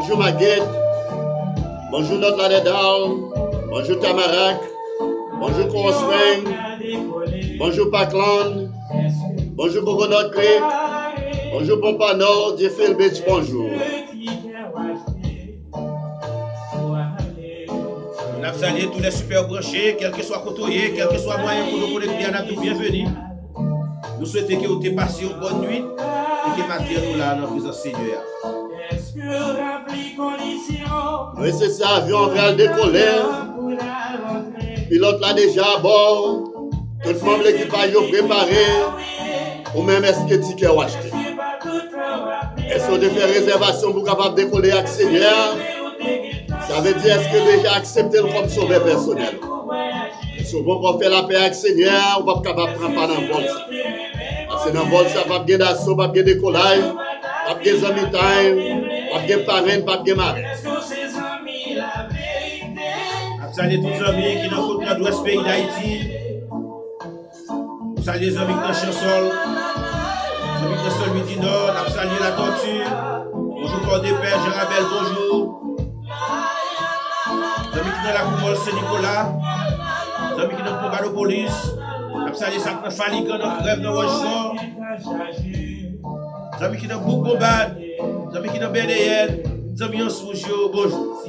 bonjour Maguette, bonjour notre Ladedal, bonjour Tamarac, bonjour Crosswing, bonjour Parkland, bonjour Coconut Creek, bonjour Pompano, Deerfield Beach, bonjour. On a salué tous les super branchés, quel que soit côtoyé, quel que soit moyen pour nous connecter, on a tout bienvenue. Nous souhaitons que vous ayez passé une bonne nuit et que matin nous là dans la présence Seigneur. Oui, c'est ça, avion en train de décoller. Pilote là déjà à bord. Tout le monde de l'équipage est préparé. Ou même est-ce que ticket ou acheté? Est-ce qu'on a fait réservation pour capable décoller avec Seigneur? Ça veut dire est-ce que déjà accepté le comme sauveur personnel? Souvent pour faire la paix avec Seigneur, on va pas capable de prendre pas dans le vol. Parce que dans le vol, ça va bien d'assaut, pas bien décollage, pas bien amis time, pas bien parrain, pas bien marraine. Salut tous les amis qui sont dans l'ouest pays d'Haïti. Salut les amis qui sont dans Chansol, les amis qui sont dans du Nord, salut la Tortue. Bonjour Port des Pères, Gérabel, bonjour. Les amis qui sont dans la Coumole Saint-Nicolas, les amis qui sont dans Pombalopolis. Salut Sacre Faligan, dans Rêve de Rochefort. Les amis qui sont dans Bouc-Bombade, les amis qui sont dans Bénéel. Bonjour.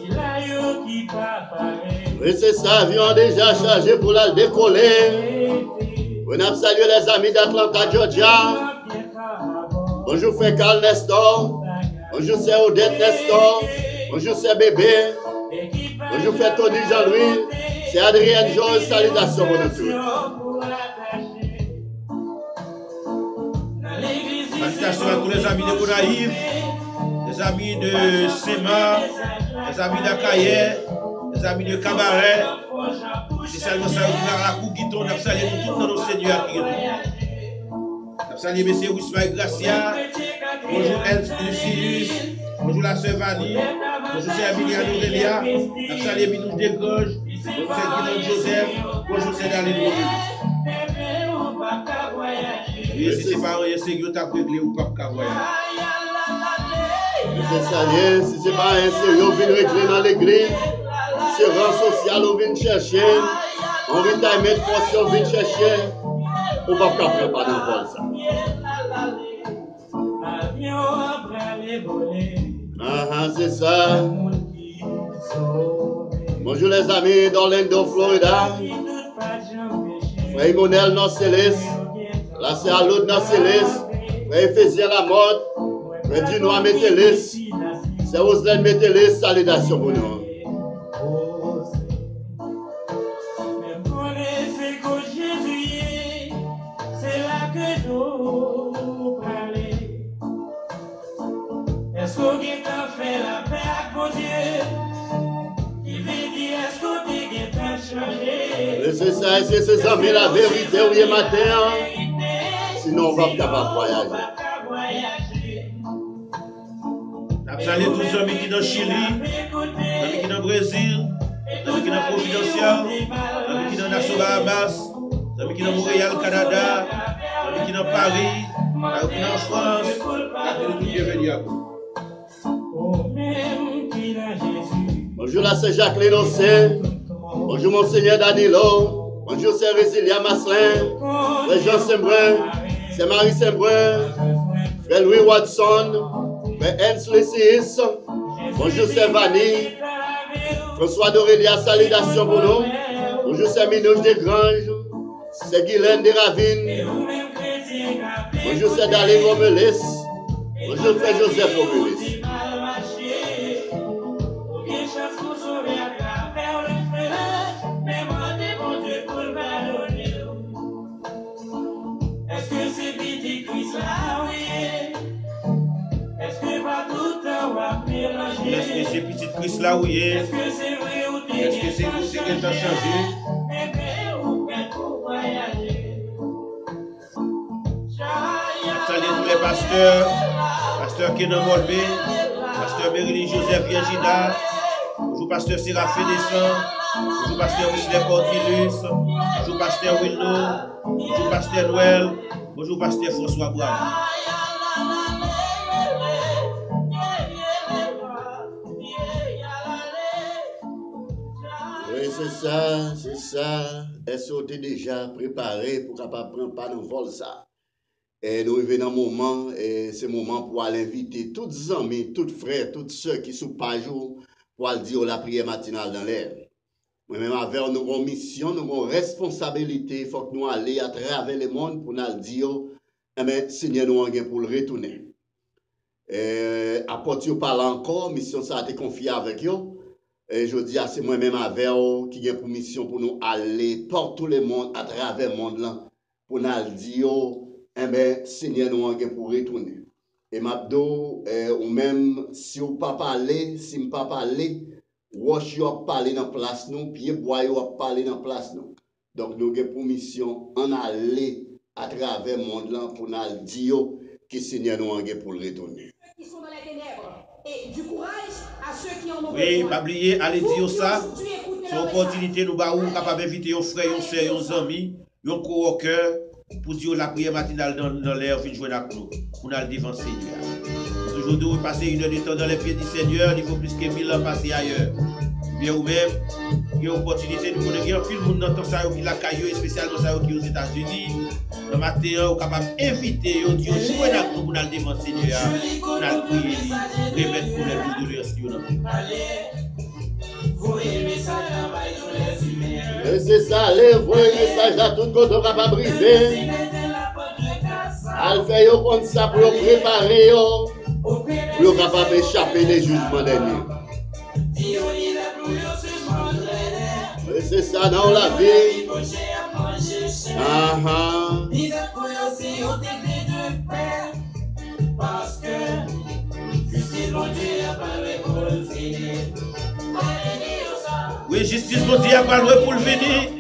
Oui, c'est ça, avion déjà chargé pour la décoller. On a salué les amis d'Atlanta, Georgia. Bonjour, Fécal Nestor. Bonjour, c'est Odette Nestor. Bonjour, c'est Bébé. Bonjour, c'est Tony Jean-Louis. C'est Adrienne Georges. Salutations pour nous tous. Salutations à tous les amis de Gonaïve. Les amis de Sema, les amis d'Akaye, les amis de Cabaret, c'est seulement ça qui a la coupe guiton, nous saluons tout dans nos seigneurs qui nous saluons M. Wismaï Gracia, bonjour Lucius, bonjour la sœur Vanny, bonjour c'est Emilia Aurélia, nous saluons Minouche Desgranges, bonjour c'est Guidon Joseph, bonjour c'est Daline Maurice. Oui, si c'est pas rien, c'est que tu as réglé ou pas qu'à voyager. C'est ça, si c'est pas un sérieux, on vient régler dans l'église. Si c'est rang social, on vient chercher. On vient mettre force, on vient chercher. On va pas faire pas dans le vol, ça. C'est ça. Bonjour les amis d'Orlando, Florida. Frère Monel, Norcélis. Là, c'est à l'autre Norcélis. Frère Ephésien Lamotte. Frère Dinois Métélis. C'est Oslen Métélis. Salutations pour nous. Est-ce qu'on fait la paix à Dieu? Qui veut dire est-ce qu'on changé? C'est ça, c'est ses amis la vérité oui matin. Sinon on va pas capable de voyager. Salut tous les amis qui sont dans Chili, les amis qui sont dans Brésil, les amis qui sont dans Providencia, les amis qui sont dans Nassau Bahamas, les amis qui sont dans Montréal, Canada, les amis qui sont dans Paris, les amis qui sont en France. Bienvenue à vous. Bonjour là c'est Jacqueline Ossé. Bonjour Monseigneur Danilo. Bonjour c'est Résilia Masselin. Frère Jean Sembrun. C'est Marie Sembrun. Frère Louis Watson. Frère Hensley Sis. Bonjour c'est Vanny. François d'Aurélia, salutations pour nous. Bonjour c'est Minouche Desgranges. C'est Guylaine Desravines. Bonjour c'est Daline Romelis. Bonjour frère Joseph Romelis. Est-ce que c'est petite Chris là où il est? Est-ce que c'est vrai ou est-ce que c'est vous qui avez changé? Salut tous les pasteurs, pasteur Kenan Molbé, pasteur Marilyn Joseph Virgina, bonjour pasteur Séraphin Descend, bonjour pasteur Wesley Portilus, bonjour pasteur Wilno, bonjour pasteur Noël, bonjour pasteur François Bravo. c'est ça. Est-ce que tu es déjà préparé pour capable prendre pas dans vol ça? Et nous arrivons dans un moment, et c'est le moment pour aller inviter tous les amis, tous les frères, tous ceux qui sont pas jour pour aller dire la prière matinale dans l'air. Moi-même, avec nous avons une mission, nous avons une responsabilité, il faut que nous allions à travers le monde pour nous dire, eh bien, Seigneur, nous avons pour le retourner. Après, tu parles encore, mission ça a été confiée avec eux. Et je dis, c'est moi-même avec eux qui a pour mission pour nous aller partout le monde, à travers le monde là, pour nous dire, eh bien, Seigneur, nous avons pour retourner. Et maintenant, ou même si vous ne pas parler, si vous ne pas parler, roche yo a parlé dans place nous, pied bois yo a parlé dans place nous. Donc nous avons pour mission en aller à travers le monde là pour nous dire que Seigneur nous a pour le retourner. Qui sont dans les ténèbres et du courage à ceux qui en ont oui, pas oublier, allez dire ça. C'est une opportunité nous ba ou capable d'inviter un frère, un sœur, un ami, un coworker pour dire la prière matinale dans l'air fin jouer avec nous. Pour nous devant Seigneur. Aujourd'hui, passer une heure de temps dans les pieds du Seigneur, il faut plus que 1000 ans passer ailleurs. Bien ou même, il y a une opportunité de nous connaître un film dans le temps qui l'a caillou, spécialement ça qui aux États-Unis. Le matin, on est capable d'inviter, on dit, jouer avec nous pour nous devant le Seigneur, pour nous prier, remettre pour les douleurs sur nous. Et c'est ça, allez, voyez le message à tout côté, on va pas briser. Al fait yo comme ça pour préparer yo, pour capable échapper des jugements derniers. Et c'est ça dans la vie. Parce que justice mon Dieu a parlé pour le finir. Oui, justice mon Dieu a parlé pour le finir.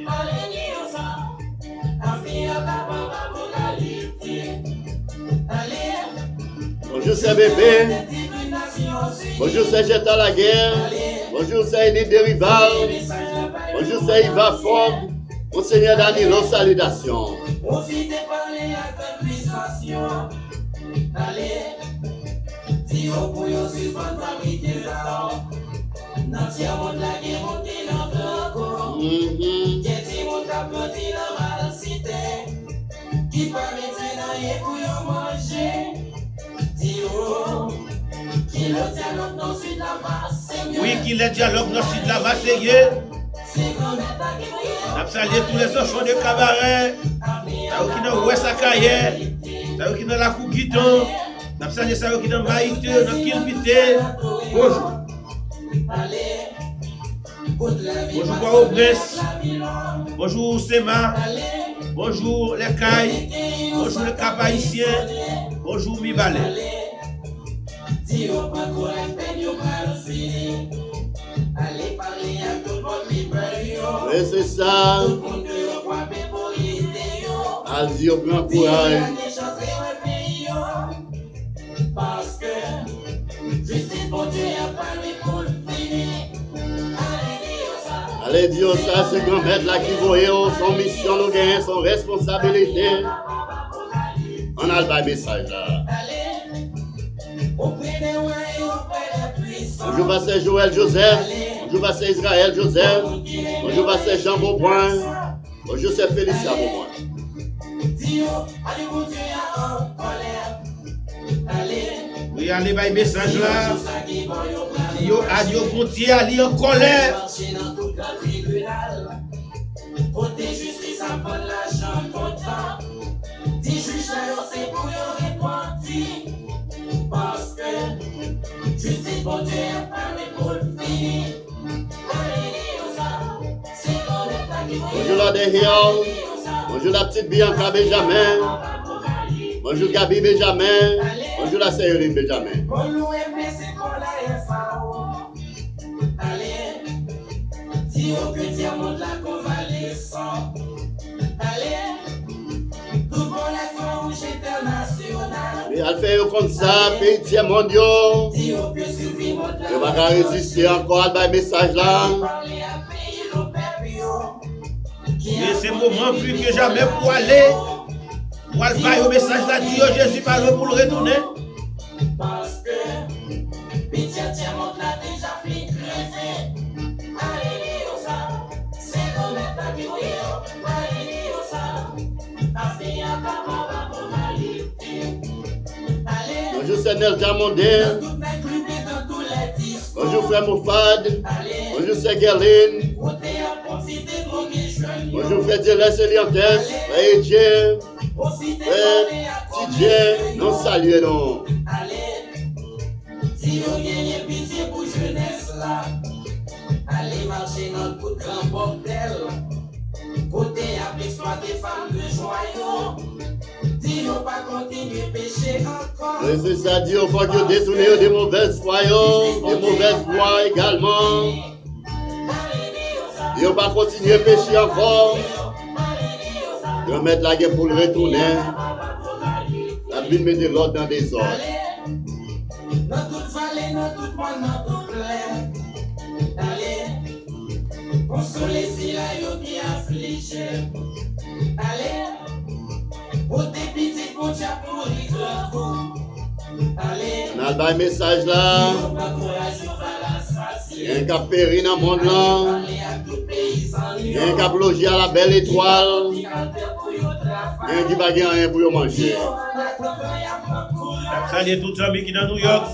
Bonjour c'est bébé. Bonjour c'est Jetta la guerre. Bonjour c'est Edith Derival. Bonjour c'est Yva Fogg. Monseigneur Danilo, salutations. Oui, qu'il est dialogue dans le sud de la Seigneur. Nous saluons tous les enfants de cabaret, qui sont dans l'ouest à Cahiers, qui sont dans la Couguiton, nous saluons ceux qui sont dans Maïté, dans Kilpité. Bonjour. Bonjour Port-au-Prince. Bonjour Sema. Bonjour les Cailles. Bonjour les Cap-Haïtiens. Bonjour Mibalé. Oui, c'est ça. Allez, au grand courage. Parce que justice pour Dieu a parlé pour le finir. Allez, dire ça, c'est grand-mère là qui voit son mission, nous gagnons son responsabilité. On a le message là. Bonjour, pasteur Joël Joseph. Bonjour, pasteur Israël Joseph. Bonjour, pasteur Jean Beaupoint. Bonjour, c'est Félicia Beaupoint. Oui, allez, bah, message là. Yo, adieu, Pontier, allez en colère. Côté justice, à prendre l'argent content. Dis juge là, c'est pour y repentir. Parce que justice, bon Dieu, a parlé pour le finir. Bonjour la Dehion. Bonjour la petite Bianca Benjamin. Bonjour Gabi Benjamin. Bonjour la Série Benjamin. Si au petit monde la convalescent. Allez, tout pour la croix rouge internationale. Et elle fait comme ça, pays tiers mondiaux. Si au plus suivi monde la. Je ne vais pas résister encore à ce message là. Et c'est le moment plus que jamais pour aller. Pour aller faire le message là, Dieu Jésus parle pour le retourner. Parce que petit tiers monde la déjà fait creuser. frère Nelja Mondin. Dans toutes mes clubs et dans tous les discours. Bonjour frère Moufad. Allez, Bonjour frère Gerline. côté à profiter de droguer jeunes. Bonjour frère Dieles Eliantes. Frère Etienne. Profiter Frère d'aller à Tidien. Nous saluons. Allez, si vous gagnez pitié pour jeunesse là, allez marcher dans tout grand bordel. Côté à exploiter femmes de joyaux. Si vous pas continuer pécher encore. Et c'est ça, Dieu, il faut que vous détournez des mauvaises voyants, des mauvaises voies également. Dieu, pas continuer à pécher encore. Dieu, mettre la guerre pour le retourner. La Bible met de l'ordre dans des ordres. Dans toute vallée, dans tout monde, dans tout plaine. Allez, consoler si la yo qui afflige. Allez, pour des petits pour Dieu pour les grands coups. Allez, On a le message là. on va courage, on va Il y a un l'assasiner. cap péri dans le monde là. Allez à tout pays sans Il y a un cap logé à la belle étoile. Il y a un qui va gagner rien pour y manger. Salut tous les amis qui sont dans New York.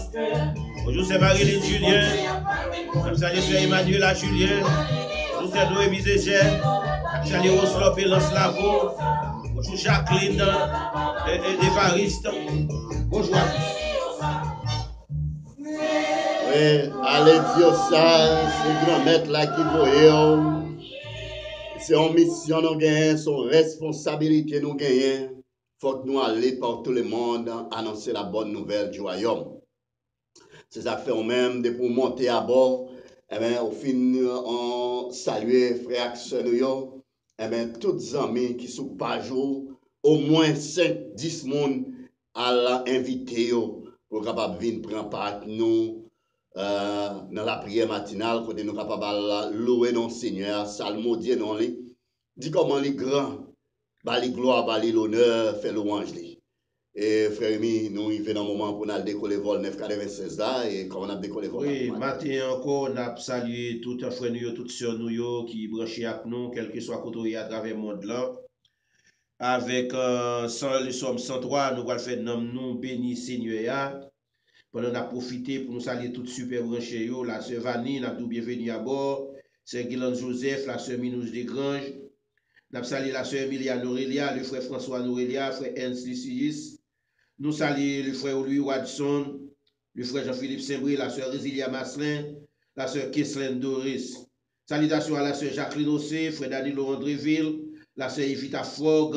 Bonjour, c'est Marilyn Julien. Salut, c'est Emmanuel Julien. Bonjour, c'est Noé Bizéchel. Salut, Roslop et Lanslavo. Bonjour, Jacqueline et Evariste. Bonjour à tous. Oui, allez dire ça, c'est grand maître là qui voyait. C'est une mission nous gagnons, c'est une responsabilité nous gagnons. Faut que nous allions par tout le monde annoncer la bonne nouvelle du royaume. C'est ça que fait même de pour monter à bord. Eh bien, au fin, on salue frères et sœurs nous. Eh bien, tous les amis qui sont pas jour, au moins 5-10 personnes à l'inviter pour capable venir prendre part nous dans la prière matinale, côté nous capable louer notre Seigneur, salmodier non li. Dit comment les grands, bali gloire, bali l'honneur, fait louange li. Et frère Rémi, nous arrivons dans le moment pour nous décoller vol 996 là, et comment on a décollé vol. Oui, matin encore, on a salué tout un frère nous, toutes sœurs nous qui branchent avec nous, quel que soit côté à travers le monde là. Avec le somme 103, nous allons faire nom nous béni Seigneur. Pendant qu'on a profité pour nous saluer toutes super branchées, la sœur Vanille, nous avons bienvenue à bord, sœur Guylaine Joseph, la sœur Minouche Desgranges, nous avons salué la sœur Emilia Norelia, le frère François Norelia, frère Ernst Lysius, nous saluons le frère Louis Watson, le frère Jean-Philippe Saint-Brie, la sœur Résilia Maslin, la sœur Kesselin Doris. Salutations à la sœur Jacqueline Ossé, frère Danilo Andréville, la sœur Evita Frog,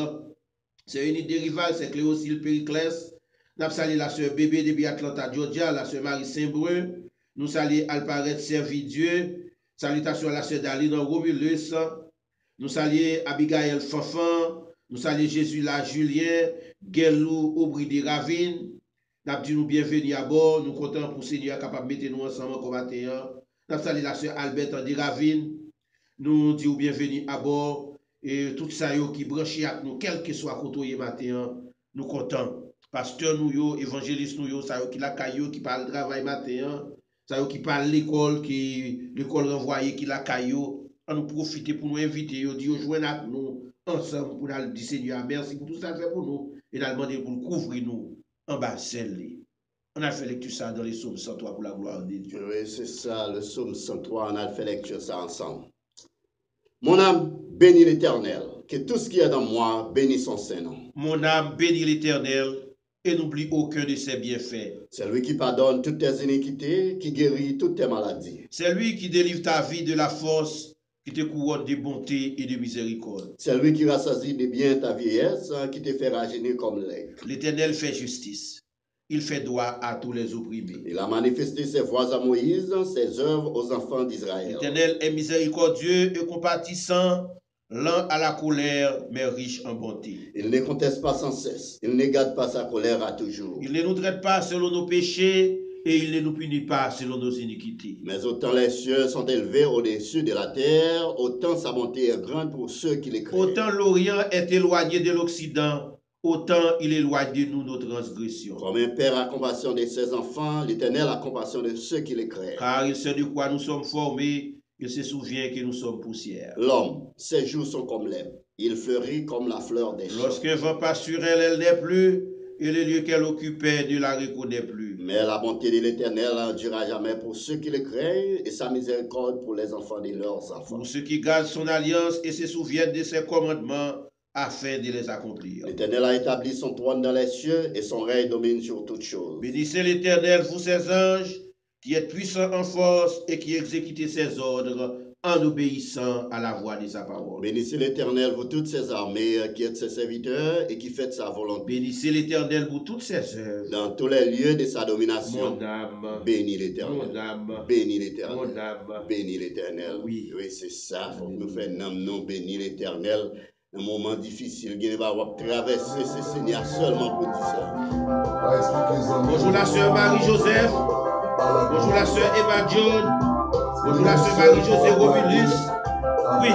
c'est une des rivales, c'est Cléocile Périclès. Nous saluons la sœur Bébé depuis Atlanta, Georgia, la sœur Marie Saint-Breu. Nous saluons Alparet Servidieu. Salutations à la sœur Daline Romulus. Nous saluons Abigail Fanfan. Nous saluons Jésus la Julien, Guelou Aubry de Ravine. Nous dit nous bienvenue à bord. Nous comptons pour Seigneur capable de mettre nous ensemble comme matin. Nous saluons la sœur Albert de Ravine. Nous disons bienvenue à bord. Et tout ça qui branche avec nous, quel que soit côté matin, nous comptons. Pasteur nous, évangéliste nous, ça qui la caillou, qui parle travail matin, ça qui parle l'école, qui l'école renvoyée, qui la caillou, à nous profiter pour nous inviter, dire joindre avec nous ensemble pour nous dire Seigneur, merci pour tout ça fait pour nous, et nous demander pour couvrir nous en bas celle. On a fait lecture ça dans les psaumes 103 pour la gloire de Dieu. Oui, c'est ça, le psaume 103, on a fait lecture ça ensemble. Mon âme bénit l'Éternel, que tout ce qui est dans moi bénisse son Saint-Nom. Mon âme bénit l'Éternel et n'oublie aucun de ses bienfaits. C'est lui qui pardonne toutes tes iniquités, qui guérit toutes tes maladies. C'est lui qui délivre ta vie de la force, qui te couronne de bonté et de miséricorde. C'est lui qui rassasie de bien ta vieillesse, qui te fait rajeunir comme l'aigle. L'Éternel fait justice. Il fait droit à tous les opprimés. Il a manifesté ses voies à Moïse, ses œuvres aux enfants d'Israël. L'Éternel est miséricordieux et compatissant, lent à la colère, mais riche en bonté. Il ne conteste pas sans cesse. Il ne garde pas sa colère à toujours. Il ne nous traite pas selon nos péchés et il ne nous punit pas selon nos iniquités. Mais autant les cieux sont élevés au-dessus de la terre, autant sa bonté est grande pour ceux qui les craignent. Autant l'Orient est éloigné de l'Occident, autant il éloigne de nous nos transgressions. Comme un père a compassion de ses enfants, l'Éternel a compassion de ceux qui les craignent. Car il sait de quoi nous sommes formés, il se souvient que nous sommes poussière. L'homme, ses jours sont comme l'herbe. Il fleurit comme la fleur des champs. Lorsqu'un vent passe sur elle, elle n'est plus, et le lieu qu'elle occupait ne la reconnaît plus. Mais la bonté de l'Éternel ne durera jamais pour ceux qui le craignent et sa miséricorde pour les enfants de leurs enfants. Pour ceux qui gardent son alliance et se souviennent de ses commandements afin de les accomplir. L'Éternel a établi son trône dans les cieux et son règne domine sur toutes choses. Bénissez l'Éternel, vous ses anges, qui êtes puissants en force et qui exécutez ses ordres en obéissant à la voix de sa parole. Bénissez l'Éternel, vous toutes ses armées, qui êtes ses serviteurs et qui faites sa volonté. Bénissez l'Éternel, vous toutes ses œuvres. Dans tous les lieux de sa domination, Mon âme, bénis l'Éternel. mon âme, Bénis l'Éternel. mon âme. Bénis l'Éternel. Oui. Oui, c'est ça. Faut que nous fassions non bénis l'Éternel. Dans un moment difficile, il va traverser ce Seigneur seulement pour dire ça. Bonjour la sœur Marie-Joseph. Bonjour la sœur Eva John. Bonjour la sœur Marie-Joseph Romulus. Oui.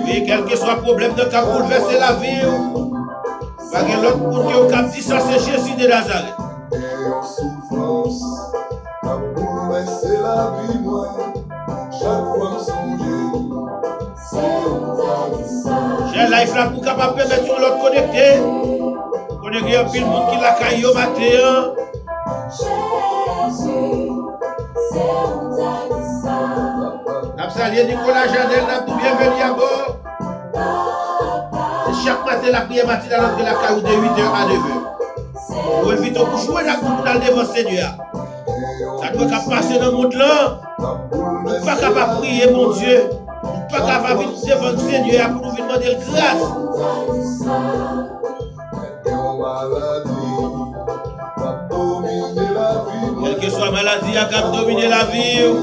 Oui, quel que soit le problème de cap bouleverser la vie, pas que l'autre pour qui au cap dit ça, c'est Jésus de Nazareth. J'ai life là pour capable permettre sur l'autre connecté. Connecter un pile monde qui l'a caillé au matin. N'a salué Nicolas Janel, n'a tout bienvenue à bord. Chaque matin, la prière matinale entre la caillou de 8h à 9h. Vous invitez pour jouer la coupe dans le devant Seigneur. Ça doit passer dans le monde là. Nous ne pas capable de prier, mon Dieu. Nous ne pas capable de venir devant le Seigneur pour nous demander grâce. Quelle que soit la maladie, il y a qu'à dominer la vie.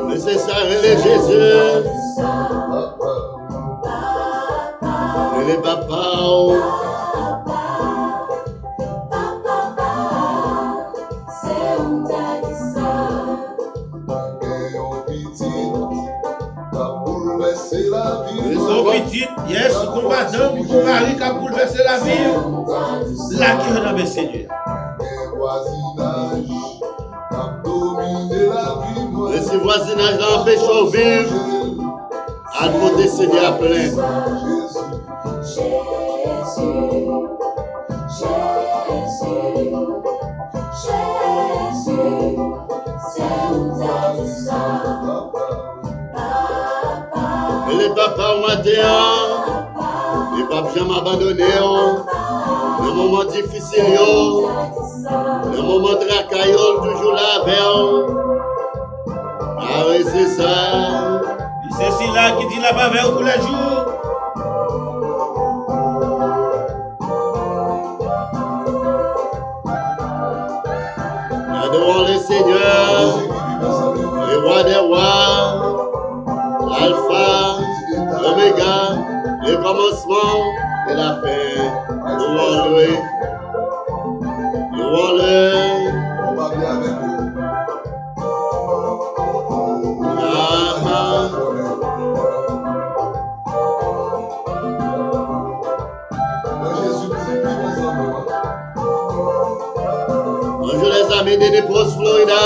Mais c'est ça, relais Jésus. Relais papa. Son petit, yes, combattant, puis son mari qui a bouleversé la vie. Là qui est dans le Seigneur. Et si voisinage empêche de vivre, à côté Seigneur plein. Et les papas au matin, les papas jamais abandonnés, le moment difficile, le moment de racaillol, toujours là avec. Ah oui, c'est ça. C'est celui-là qui dit la bavère tous les jours. Adorons le Seigneur, le roi des rois, l'alpha, l'oméga, le commencement et la fin. Louons-le. Louons-le. Bonjour les amis de Naples, Florida.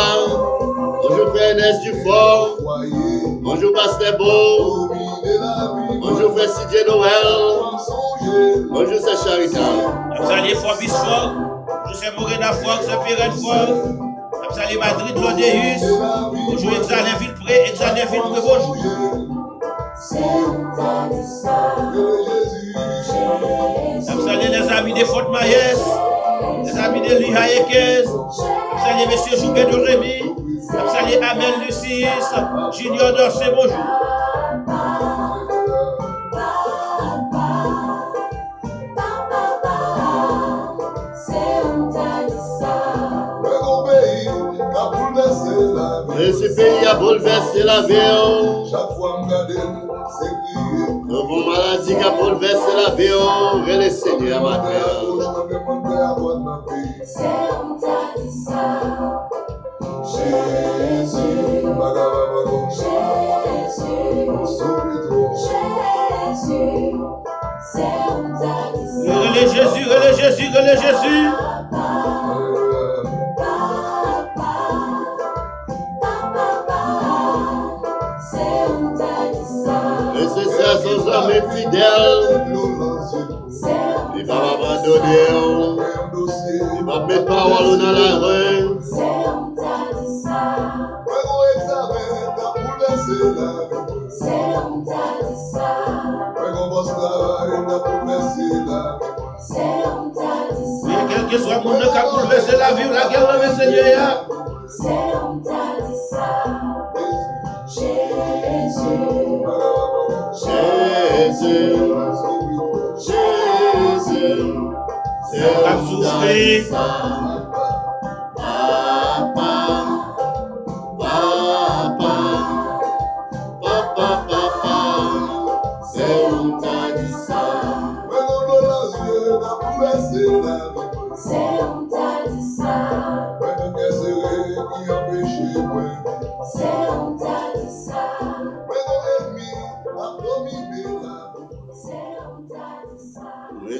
Bonjour frère Ernest Dufort. Bonjour Pasteur Beau. Bonjour frère Sidje Noël. Bonjour c'est Charita. Salut Fabis Fort. Je suis Morena Fort, c'est Pierre Fort. Salut Madrid Lodeus. Bonjour Exalé Villepré, Exalé Villepré, bonjour. Salut les amis de Fort Maïs. Les amis de Liha Ekez, salut M. Joubert de Rémy, salut Amel Lucis, Junior Dorsey, bonjour. Et ce pays a bouleversé la vie. Le bon maladie qui a bouleversé la vie. Et le Seigneur ma terre. Le relais Jésus, relais Jésus. Nécessaire sont amis fidèles. Il va m'abandonner. Il va mettre parole dans la rue. Oui, quel que soit mon nom qui a bouleversé la vie ou la guerre, le Seigneur. Jésus, Jésus, c'est Comme souffrir. Papa, papa, papa, papa, c'est où t'as dit ça.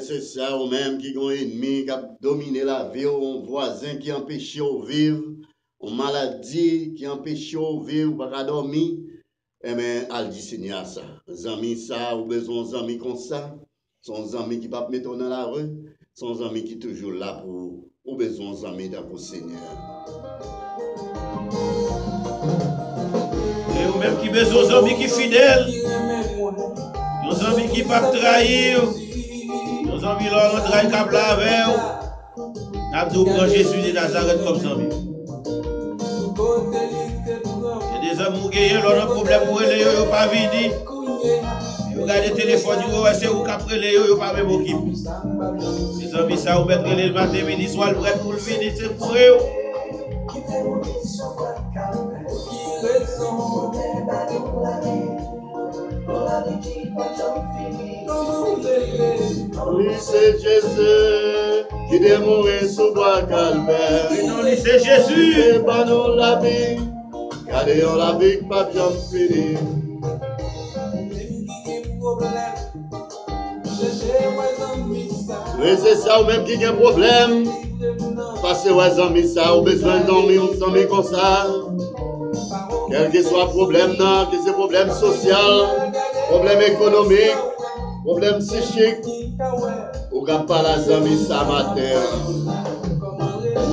C'est ça ou même qui ont un ennemi qui a dominé la vie, un voisin qui empêche de vivre, une maladie qui empêche de vivre, pas dormir. Eh bien, elle dit Seigneur ça. Les amis ça, ou besoin d'amis comme ça. Sont amis qui ne peuvent pas mettre dans la rue. Sont amis qui sont toujours là pour ou besoin d'amis pour Seigneur. Et ou même qui besoin d'amis qui fidèles. Nos amis qui ne peuvent pas trahir. Nos amis là, on travaille comme la veille. Nous avons Jésus de Nazareth comme amis. Il y a des amis qui ont un problème pour eux, ils ne peuvent pas venir. Ils regardent le téléphone, ils regardent où après les ils ne peuvent pas même occuper. Les amis, ça, vous mettre le matin, midi, soir, prêt pour le venir, c'est pour eux. Oui, c'est Jésus qui est mort sur bois calvaire. Oui, c'est Jésus. Et pas non la vie, gardez on la vie, pas bien fini. Oui, c'est ça, ou même qui a un problème. Parce que ouais, amis, ça, ou besoin de dormir, ou dormir comme ça. Quel que soit le problème, non, que c'est problème social, problème économique, problème psychique, ou qu'à pas la amis, ça matin.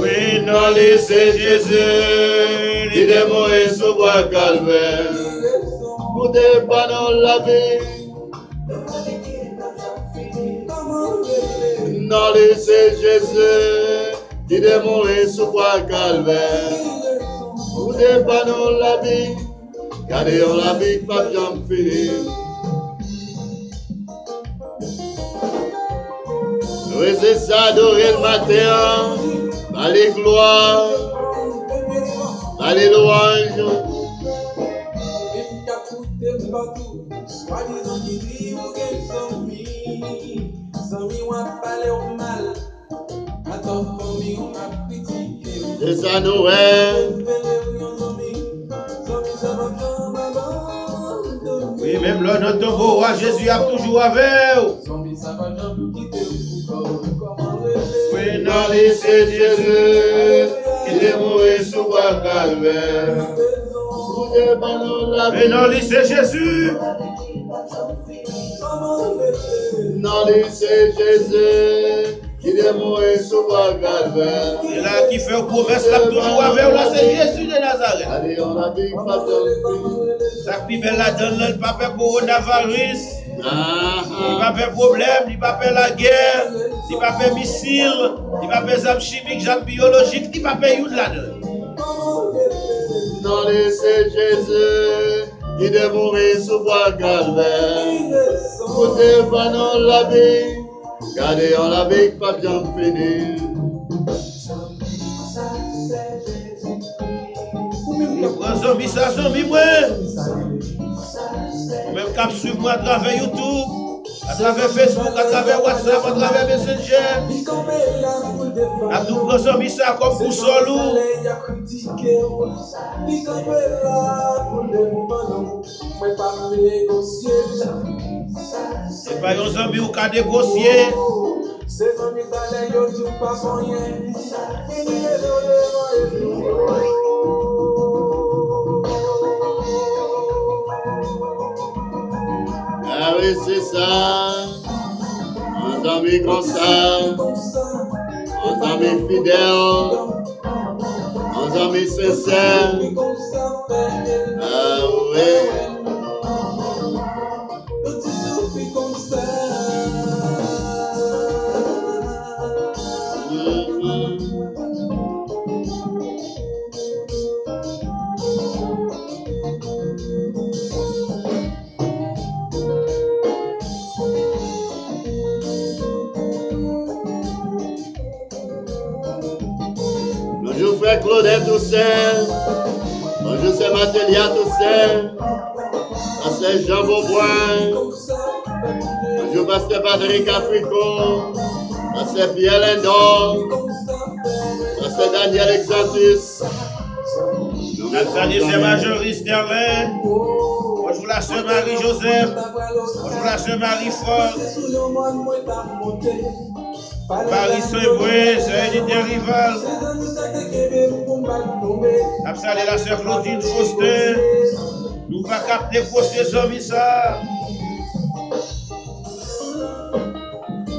Oui, non, laissez Jésus, il est mort sur bois calvaire. Pour des panneaux la vie. Non, laissez Jésus, il est mort sur bois calvaire. Pour des panneaux la vie, gardez on la vie, pas bien fini. Oui, c'est ça, adorer le matin, allez gloire, allez louange. C'est ça, Noël. Oui, même là, notre beau roi Jésus a toujours avec vous. Oui, non, c'est Jésus qui est mort sur bois calvaire. Oui, non, c'est Jésus. Non, c'est Jésus qui est mort sur bois calvaire. C'est là qui fait une promesse là toujours avec vous, là, c'est Jésus de Nazareth. Allez, on a dit pas de Ça qui fait la donne, il pas fait coronavirus. Il pas fait problème, il pas fait la guerre, il pas fait missile, il pas fait armes chimiques, armes biologiques, il pas fait une là-dedans. Non, c'est Jésus qui est mort sur bois calvaire. Pour des panneaux la vie, gardez on la vie, pas bien fini. Prends zombie ça, zombie moi. Même cap suivre moi à travers YouTube, à travers Facebook, à travers WhatsApp, à travers Messenger. À tout prendre zombie ça comme pour solo. C'est pas un zombie ou qu'à négocier. Ses amis t'allent, yo tout pas pour rien. Ah oui, c'est ça. Un ami comme ça. Un ami fidèle. Un ami sincère. Ah oui. Bonjour frère Claudette Toussaint. Bonjour c'est Matélia Toussaint. Ça c'est Jean Beaubois. Bonjour pasteur Patrick Africo. Ça c'est Pierre Lindor. Ça c'est Daniel Exantus. Nathalie c'est Marjorie Sterling. Bonjour la sœur Marie-Joseph. Bonjour la sœur Marie-Fort. Paris Saint-Boué, c'est Edith Rival. Absalé la sœur Claudine Faustin. Nous pas capter pour ces hommes ça.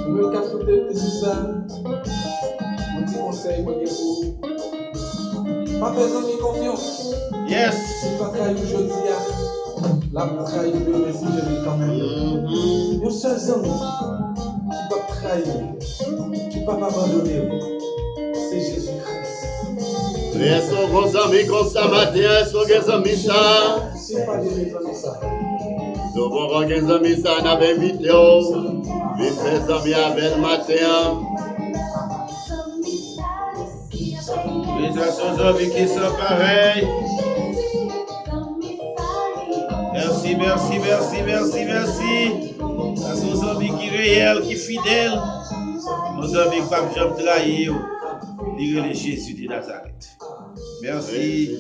Nous capter ça. Mon petit conseil, mon époux. Pas besoin de confiance. Yes. Si pas trahir aujourd'hui, la trahir le si je l'ai quand même. Nos seuls amis qui peuvent trahir, qui peuvent abandonner, c'est Jésus-Christ. Et son gros ami comme ça matin, son gros ami ça. C'est pas des amis ça. Son gros ami ça, on avait invité. Mais ses amis avec le matin. Les amis qui sont pareils. Merci, merci, merci, merci, merci. À nos amis qui réels, qui fidèles. Nos amis qui ne peuvent jamais trahir. Dire le Jésus de Nazareth. Merci.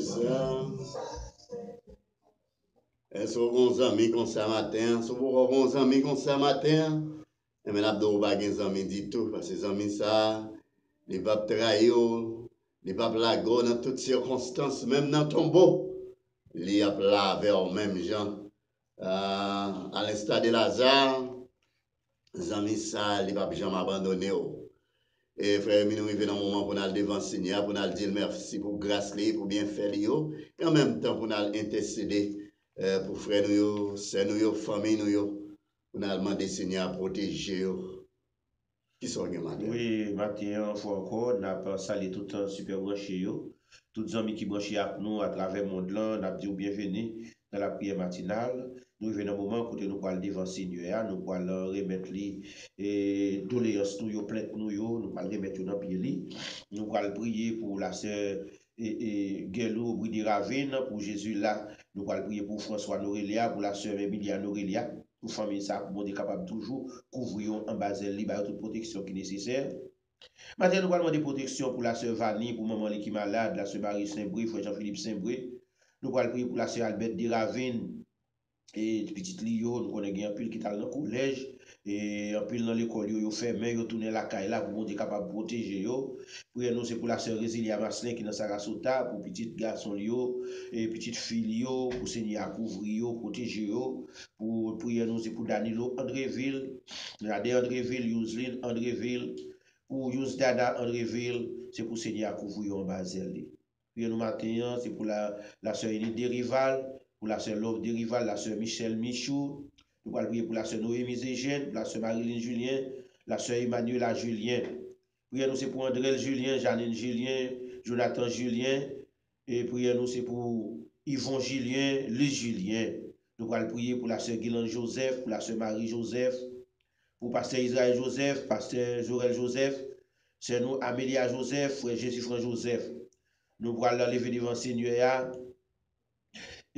Est-ce que vous avez amis comme ça matin? Est-ce que vous avez amis comme ça matin? Et maintenant, vous n'avez pas des amis du tout. Parce que les amis, ça, les papes trahir, les papes lago dans toutes circonstances, même dans ton beau. Les papes là vers même gens. À l'instar de Lazare, les amis, ça, les papes jamais abandonné. Et frère, nous arrivons dans un moment pour nous devant le Seigneur, pour nous dire merci pour grâce, pour bien faire. Et en même temps, pour nous intercéder pour frère, nous, c'est nous, famille, nous. On a demandé Seigneur à protéger. Qui sont les matins? Oui, matin, une fois encore, on a salué tout un super branché. Tous les amis qui branchent avec nous à travers le monde, on a dit bienvenue dans la prière matinale. Nous venons un moment où nous allons devant le Seigneur, nous allons remettre les doléances, nous plaintes, nous allons remettre dans le pied. Nous allons prier pour la sœur Guélou Bridi Ravine, pour Jésus là. Nous allons prier pour François Norelia, pour la sœur Emilia Norelia. Pour famille ça, pour être capable toujours couvrir en bas de toute protection qui est nécessaire. Maintenant, nous allons demander protection pour la sœur Vanny, pour maman qui est malade, la sœur Marie Saint-Brie, frère Jean-Philippe Saint-Brie. Nous allons prier pour la sœur Albert Deravine et petite Lio, nous connaissons un pile qui est dans le collège et un pile dans l'école, ils fermé, ils tourné la caille là pour être capable de protéger. Priez nous, c'est pour la sœur Résilia Maslin qui est dans Sarasota, pour petit garçon Lio et petite fille Lio, pour Seigneur à couvrir, protéger. Pour prier nous, c'est pour Danilo Andréville, Nadé Andréville, Yousline Andréville, pour Yousdada Andréville, c'est pour Seigneur à couvrir en Basel. Priez nous matin, c'est pour la sœur Enid Derival, pour la sœur Love Derival, la sœur Michel Michou. Nous allons prier pour la sœur Noémie Zégène, pour la sœur Marilyn Julien, la sœur Emmanuela Julien. Priez-nous, c'est pour André Julien, Janine Julien, Jonathan Julien. Et priez-nous, c'est pour Yvon Julien, Luc Julien. Nous allons prier pour la sœur Guylaine Joseph, pour la sœur Marie Joseph, pour pasteur Israël Joseph, pasteur Jorel Joseph, c'est nous Amélia Joseph, frère Jésus-Frère Joseph. Nous allons lever devant le Seigneur.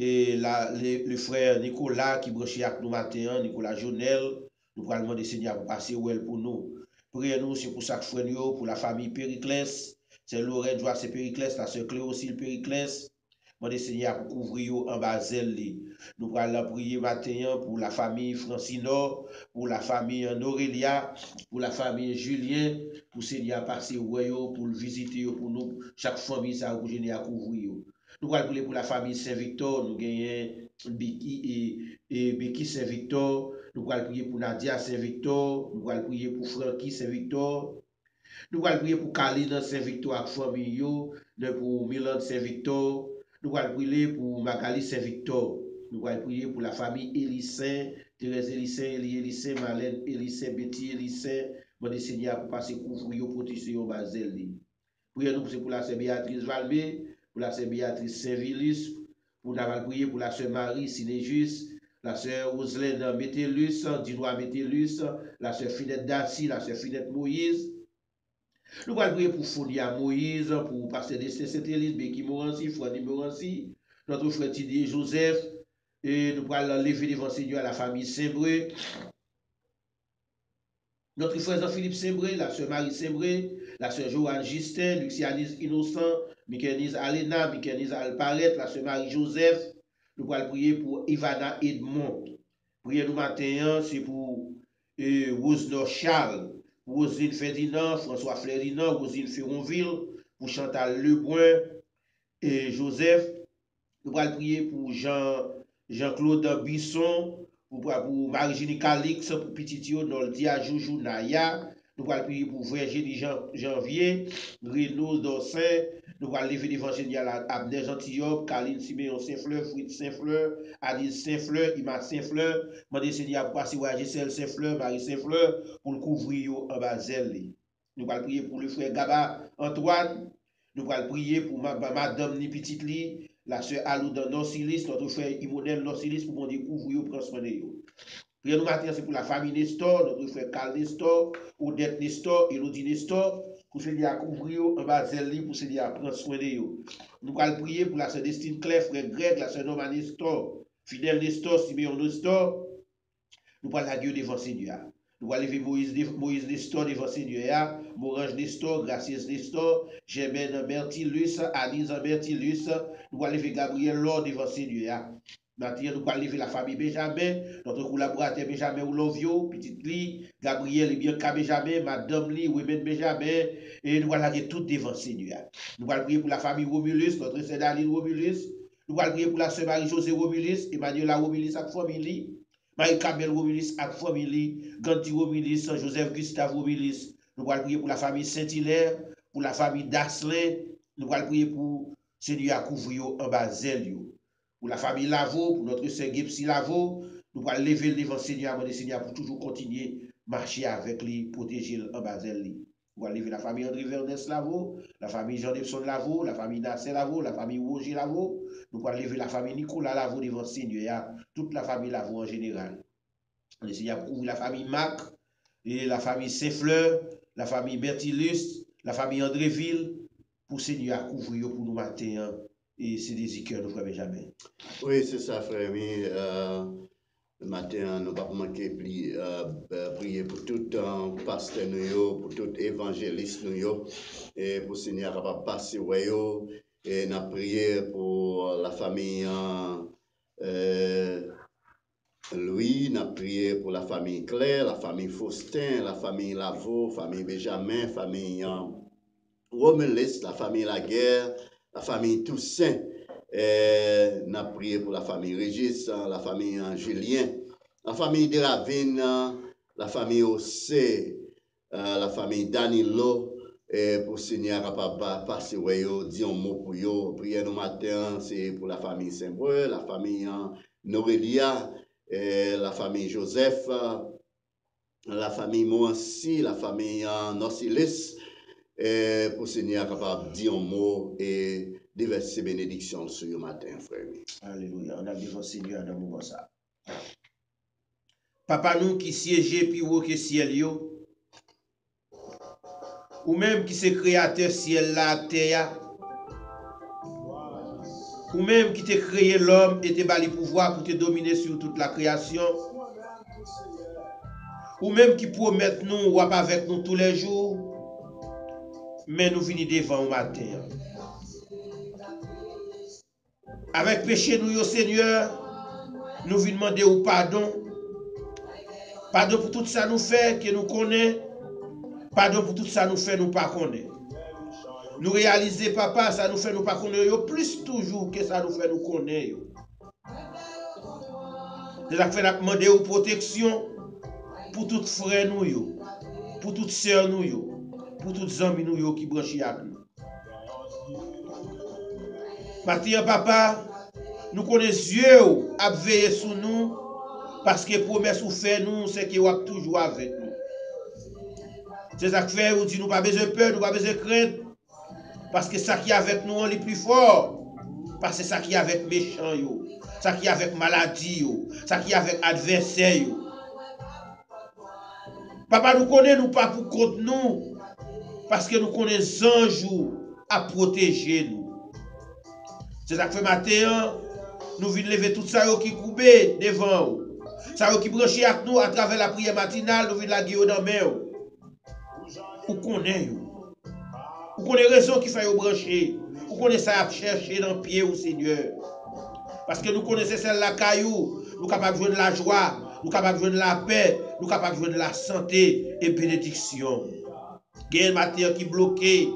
Et le frère Nicolas qui branche avec nous matin, Nicolas Jonel, nous allons demander Seigneur pour passer well pour nous. Priez-nous, c'est pour chaque frère, pour la famille Périclès, c'est Lorraine Joie, c'est Périclès, la sœur Cléocile Périclès. Mon Seigneur pour couvrir en bas zèle. Nous allons prier matin pour la famille Francino, pour la famille Aurélia, pour la famille Julien, pour Seigneur passer au pour le visiter pour nous chaque famille ça vous gêner à couvrir. Nous allons prier pour la famille Saint-Victor, nous gagnons Becky Saint-Victor, nous allons prier pour Nadia Saint-Victor, nous allons prier pour Francky Saint-Victor. Nous allons prier pour Kaline Saint-Victor avec famille, pour Milan Saint-Victor. Nous allons prier pour Magali Saint-Victor. Nous allons prier pour la famille Élissin, Thérèse Élissin, Élie Élissin, Marlène Élissin, Betty Élissin. Mon Seigneur pour passer couvrir, protéger au Basel. Prions pour la sœur Béatrice Valmé, pour la sœur Béatrice Saint-Vilus, pour nous allons prier pour la sœur Marie Sinéjus, la sœur Roselène Métellus, Dinois Métellus, la sœur Finette Dassi, la sœur Finette Moïse. Nous allons prier pour Folia Moïse, pour Pasteur Destin Saint-Élise, Becky Morancy, Freddy Morancy, notre frère Didier Joseph, et nous allons lever devant Seigneur à la famille Saint-Bré, notre frère Jean-Philippe Saint-Bré, la sœur Marie Saint-Bré, la sœur Joanne Justin, Lucianise Innocent, Mikenise Alena, Mikenise Alparet, la sœur Marie-Joseph. Nous allons prier pour Ivana Edmond. Priez nous matin, c'est pour Rosno Charles, Rosine Ferdinand, François Ferdinand, Rosine Ferronville, pour Chantal Lebrun et Joseph. Nous allons prier pour Jean-Claude Bisson, pour Marie-Génie Calix, pour Petitio, Noldia, Joujou, Naya. Nous allons prier pour Virginie Janvier, Renaud Dorsin. Nous allons lever l'évangile à Abner Gentillop, Caline Siméon Saint-Fleur, Fritz Saint-Fleur, Alice Saint-Fleur, Ima Saint-Fleur. Demandez Seigneur pour passer à Gisèle Saint-Fleur, Marie Saint-Fleur, pour le couvrir en bas zèle. Nous allons prier pour le frère Gaba Antoine. Nous allons prier pour Madame Nipititli, la sœur Alouda Nocilis, notre frère Imonel Nocilis, pour nous découvrir, prendre soin de nous. Prions nous matin, c'est pour la famille Nestor, notre frère Carl Nestor, Odette Nestor, Elodie Nestor, pour Seigneur à couvrir en bas zèle, pour Seigneur à prendre soin de nous. Nous allons prier pour la sœur Destine Claire, frère Greg, la sœur Norma Nestor, Fidèle Nestor, Siméon Nestor. Nous allons à Dieu devant Seigneur. Nous allons lever Moïse Nestor devant Seigneur, Morange Nestor, Gracieuse Nestor, Germaine Bertilus, Anise Bertilus. Nous allons lever Gabriel Lord devant Seigneur. Maintenant, nous allons lever la famille Benjamin, notre collaborateur Benjamin Oulovio, Petite Lee, Gabriel et Bianca Benjamin, Madame Lee, Women Benjamin, et nous allons aller tout devant Seigneur. Nous allons prier pour la famille Romulus, notre sœur Daline Romulus. Nous allons prier pour la sœur Marie-Josée Romulus, Emmanuela Romulus avec famille. Marie-Camille Romulus avec famille, Ganti Romulus, Joseph Gustave Romulus. Nous allons prier pour la famille Saint-Hilaire, pour la famille Daxlin. Nous allons prier pour Seigneur à couvrir en bas zèle. Pour la famille Lavo, pour notre sœur Gipsy Lavo. Nous allons lever devant Seigneur, mon Seigneur, pour toujours continuer à marcher avec lui, protéger en bas zèle. Nous allons lever la famille André Vernès Lavo, la famille Jean-Depson Lavo, la famille Nasser Lavo, la famille Roger Lavo. Nous allons lever la famille Nicolas Lavo devant Seigneur, toute la famille Lavo en général. Le Seigneur couvre la famille Mac, et la famille Saint-Fleur, la famille Bertilus, la famille Andréville, pour Seigneur couvrir pour nous matin. Et c'est des cœurs nous ne jamais. Oui, c'est ça, frère. Le matin, nous ne pouvons pas manquer prier pour tout pasteur, pour tout évangéliste, et pour Seigneur capable passer et nous prié pour la famille Louis, nous prié pour la famille Claire, la famille Faustin, la famille Lavaux, la famille Benjamin, la famille Romelis, la famille Laguerre, la famille Toussaint. Nous avons prié pour la famille Régis, la famille Julien, la famille de Ravine, la famille Ossé, la famille Danilo, et pour Seigneur capable passer dire un mot pour eux. Prière nous matin, c'est pour la famille Saint-Breu, la famille Norelia, la famille Joseph, la famille Moancy, la famille Nocilis, et pour Seigneur capable dire un mot et déverser bénédiction sur le matin, frère. Alléluia. On a devant Seigneur dans le moment ça. Papa nous qui siégeait plus haut que ciel yo, ou même qui c'est créateur ciel là terre, ou même qui t'a créé l'homme et t'a bali pouvoir pour te dominer sur toute la création, ou même qui promet nous ou avec nous tous les jours, mais nous venons devant au matin. Avec péché nous, Seigneur, nous venons demander au pardon. Pardon pour tout ça nous fait que nous connaissons. Pardon pour tout ça nous fait nous pas connaître. Nous réaliser, papa, ça nous fait nous pas connaître plus toujours que ça nous fait nous connaître. Déjà fait demander aux protection pour tout frère nous, pour toutes sœurs nous, pour toutes amis nous qui branchent avec nous. Maintenant, papa, nous connaissons Dieu à veiller sur nous parce que promesse ou fait nous, c'est qu'il est toujours avec nous. C'est ça que fait, nous dit nous pas besoin de peur, nous pas besoin de crainte. Parce que ça qui est avec nous, on est plus fort. Parce que ça qui est avec méchant, ça qui est avec maladie, ça qui est avec adversaire. Papa, nous connaissons nous pas pour contre nous. Parce que nous connaissons anges à protéger nous. C'est ça que fait matin, nous venons lever tout ça qui coupent devant nous. Ça qui branché avec nous à travers la prière matinale, nous venons la guider dans main. Vous connaissez. Vous connaissez raison qui fait vous brancher. Vous connaissez ça à chercher dans le pied au Seigneur. Parce que nous connaissons celle-là caillou. Nous sommes capables de jouer de la joie. Nous sommes capables de jouer de la paix. Nous sommes capables de jouer de la santé et bénédiction. Il y a une matière qui est bloquée.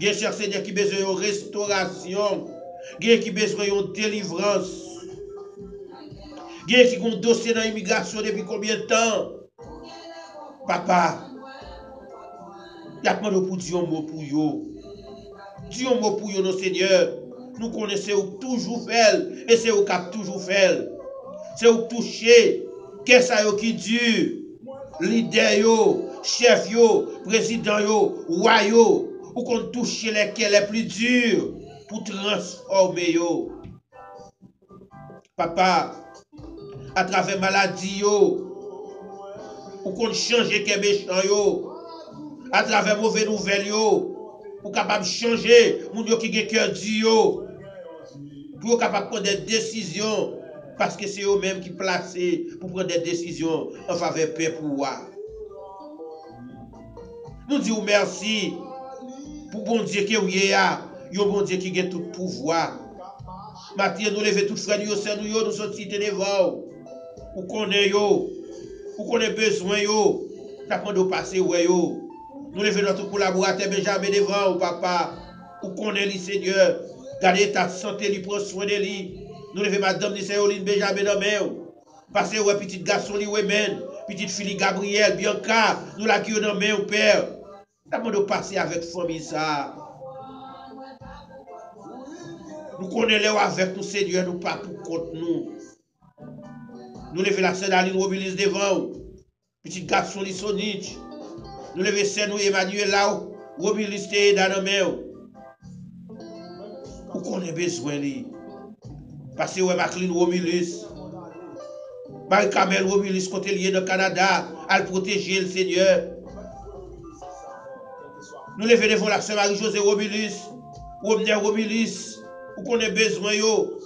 Il y a un Seigneur qui a besoin de restauration. Il y a qui a besoin de délivrance. Il y a qui a un dossier dans l'immigration depuis combien de temps? Papa, il y a demandé pour dire un mot pour vous. Dis un mot pour vous, nos seigneurs. Nous connaissons toujours faire. Et c'est vous qui avez toujours fait. C'est vous toucher. Qu'est-ce qui dure? Leader, chef, président, roi, ou qu'on touche lesquels les plus durs pour transformer. Papa, à travers maladie, ou qu'on change les méchants, à travers mauvaises nouvelles, pour capable changer moun yo qui gen cœur dur pour capable prendre des décisions parce que c'est eux mêmes qui placés pour prendre des décisions en faveur paix pour moi. Nous disons merci pour bon Dieu qui est là, yo bon Dieu qui a tout pouvoir. Maintenant nous lever tout frère yo c'est nous sortir devant ou connaît yo, ou connaît besoin yo, ça prend de passer ouais yo. Nous levons notre collaborateur Benjamin devant, papa, ou connaît le Seigneur, gardez ta santé, lui prend soin de lui. Nous levons madame Nisséoline Benjamin dans main. Passez ouais petit garçon li Wemen, petite fille Gabriel, Bianca, nous la guillons dans main au père. Nous de passer avec famille ça. Nous connaissons avec nous Seigneur, nous pas pour contre nous. Nous levons la sœur Aline Robilis devant, petit garçon li Sonich. Nous levons Senou Emmanuel là, Robilis te dans nos mains. Où qu'on a besoin de parce que ouais, Maclean Robilis, Marie-Camel Robilis, côté lié dans le Canada, à le protéger le Seigneur. Nous levons devant la sœur Marie-Josée Robilis, Romner Robilis, où qu'on a besoin yo.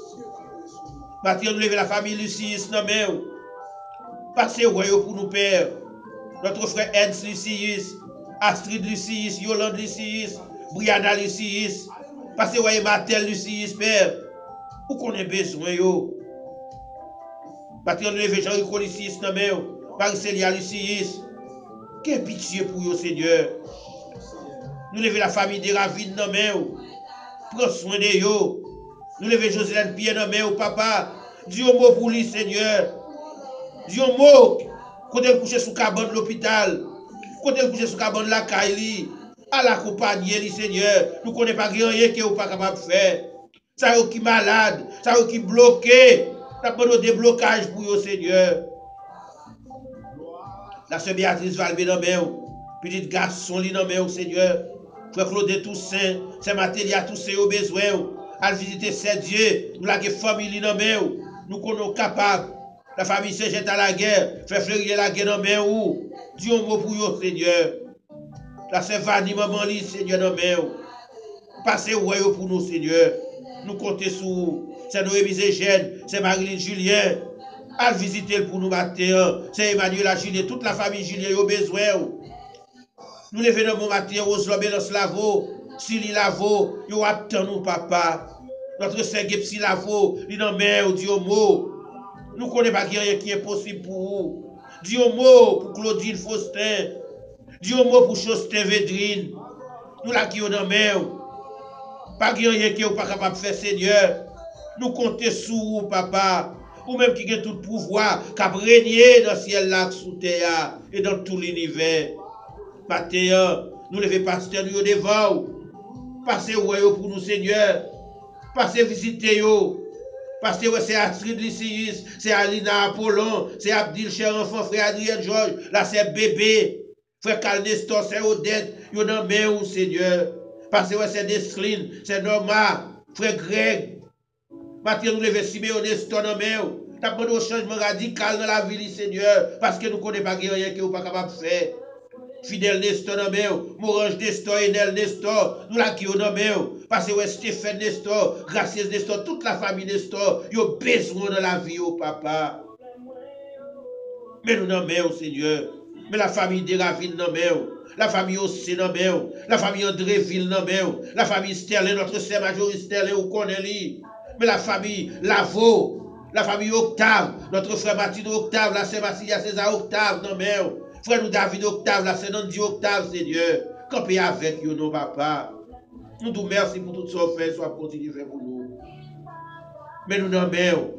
Maintenant, nous levons la famille Lucie dans nos mains. Passez ouais pour nous père. Notre frère Ernst Lysiis, Astrid Lysiis, Yolande Lysiis, Brianna Lysiis, passez voyez Martel Lysiis, père. Où qu'on a besoin, yo? Maintenant, nous levons Jean-Rico Lysiis, Marie-Célia Lysiis. Quelle pitié pour vous, Seigneur. Nous levons la famille de Ravine, prends soin de yo. Nous levons Joselaine Pierre, papa. Dis un mot pour lui, Seigneur. Dis un mot. Quand elle couche sous cabane de l'hôpital, quand elle couche sous cabane de la Kaili, à l'accompagner, Seigneur, nous ne connaissons pas rien que vous pas capable de faire. Ça qui est malade, ça qui est bloqué, ça peut nous déblocage pour vous, Seigneur. La sœur Béatrice Valbé dans petite garçon li dans Seigneur. Frère Claude Toussaint, c'est matériel Toussaint au besoin. À visiter ces dieux, nous la famille dans nous sommes capables. La famille se jette à la guerre, fait fleurir la guerre dans main ou. Dis un mot pour vous, Seigneur. La sœur Vanny, maman, li, Seigneur, dans main ou. Passez ouais pour nous, Seigneur. Nous comptons sur c'est Noémie Zégène, c'est Marilyn Julien. À visiter pour nous matin. C'est Emmanuel Julien, toute la famille Julien au besoin. Nous levons dans mon matin, Rose Lobé dans Slavo, Sili Lavo, yo attend nous, papa. Notre Seigneur Gepsi Lavo, il en met, Dieu mot. Nous ne connaissons pas rien qui est possible pour vous. Dieu mot pour Claudine Faustin. Dieu mot pour Chostin Védrine. Nous la qui on en met. Pas rien qui n'est pas capable de faire, Seigneur. Nous comptons sur vous, papa. Ou même qui a tout le pouvoir, qui a régné dans le ciel, là, sous terre, et dans tout l'univers. Matin, nous levons pasteur nous devant vous. Passez pour nous, Seigneur. Passez visiter vous. Passez c'est Astrid Lysius, c'est Alina Apollon, c'est Abdil Cher Enfant, frère Adrien Georges, là c'est bébé. Frère Calnestor, c'est Odette, vous en main où, Seigneur. Passez c'est Desline, c'est Norma, frère Greg. Maintenant, nous levons Siméon Nestor en main. T'as demandé un changement radical dans la vie, Seigneur, parce que nous ne connaissons pas rien que vous pas capable de faire. Fidèle Nestor en main, Morange Nestor, Enel Nestor, nous la qui on en main. Parce que Stéphane Nestor, Gracieuse Nestor, toute la famille Nestor, ils ont besoin de la vie, papa. Mais nous n'en main, Seigneur. Mais la famille de Ravine n'en main. La famille Ossé n'en main. La famille Andréville n'en main. La famille Sterling, notre sœur Majorie Sterling, ou connaît. Mais la famille Lavo, la famille Octave, notre frère Mathilde Octave, la sœur Massilia César Octave, non mais, frère nous David Octave, la sœur Nandi Octave, Seigneur, campez avec nous, nos papa. Nous nous merci pour tout ce qu'on fait, soit continue faire pour nous. Mais nous n'en mettons.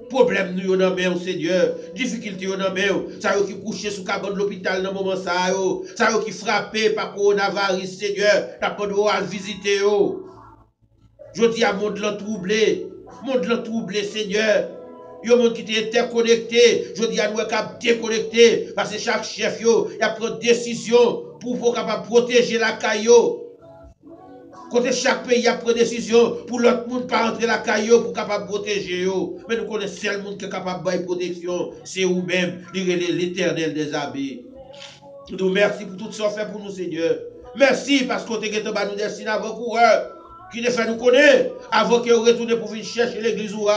Problème nous n'en mettons, Seigneur. Difficulté nous n'en mettons. Ça y est qui couché sous cabane de l'hôpital dans le moment ça y est qui frappé par coronavirus, Seigneur. T'as pas de à visiter yo. Je dis à monde troublé, Seigneur. Il y a un monde qui est interconnecté. Je dis à nous qui déconnecté. Parce que chaque chef, il a pris des décisions pour capable protéger la caillou. Côté chaque pays a pris des décisions pour l'autre monde pas entrer la caillou pour capable protéger yo. Mais nous connaissons seul monde qui est capable de protection, c'est vous-même, l'Éternel des armées. Nous merci pour tout ça fait pour nous, Seigneur. Merci parce qu'on t'a gâté nous destiné avant coureur qui nous fait nous connaître avant que vous retourniez pour venir chercher l'église ou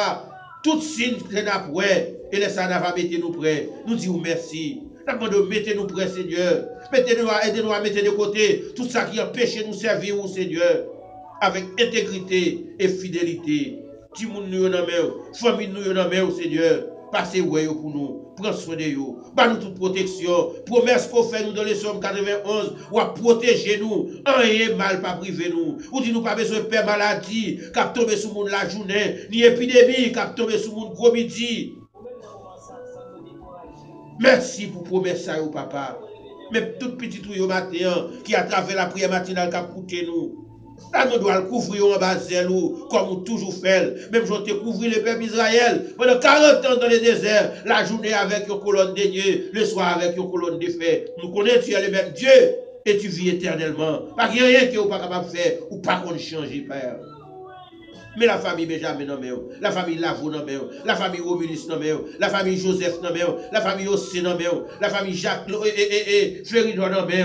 tout signe que nous avons et les ça va mettre nous prêts. Nous disons merci. Nous mettez-nous prêts, Seigneur. Aidez-nous à mettre de côté tout ça qui empêche nous servir, Seigneur, avec intégrité et fidélité. Tout le monde nous en main, famille nous en main, Seigneur. Passez pour nous, prenez soin de nous, nous toute protection. Promesse qu'on fait nous dans les Psaumes 91, ou à protéger nous, rien mal pas priver nous. Ou dit nous pas besoin de peur maladie, qui a tombé sur nous la journée, ni épidémie, qui a tombé sur nous gros midi. Merci pour promesse ça, papa. Mais tout petit tout matin, qui a travers la prière matinale, qui a coûté nous. Là, nous devons le couvrir en bas comme on toujours fait. Même si on te couvrir le peuple Israël pendant 40 ans dans le désert, la journée avec une colonne de Dieu, le soir avec une colonne de feu. Nous connaissons tu es le même Dieu et tu vis éternellement. Pas rien que vous pas capable de faire ou pas qu'on change, Père. Mais la famille Benjamin non mais la famille Lavo non mais la famille Romulus non mais la famille Joseph non mais la famille Ossé non mais la famille Jacques et Fleuridon non mais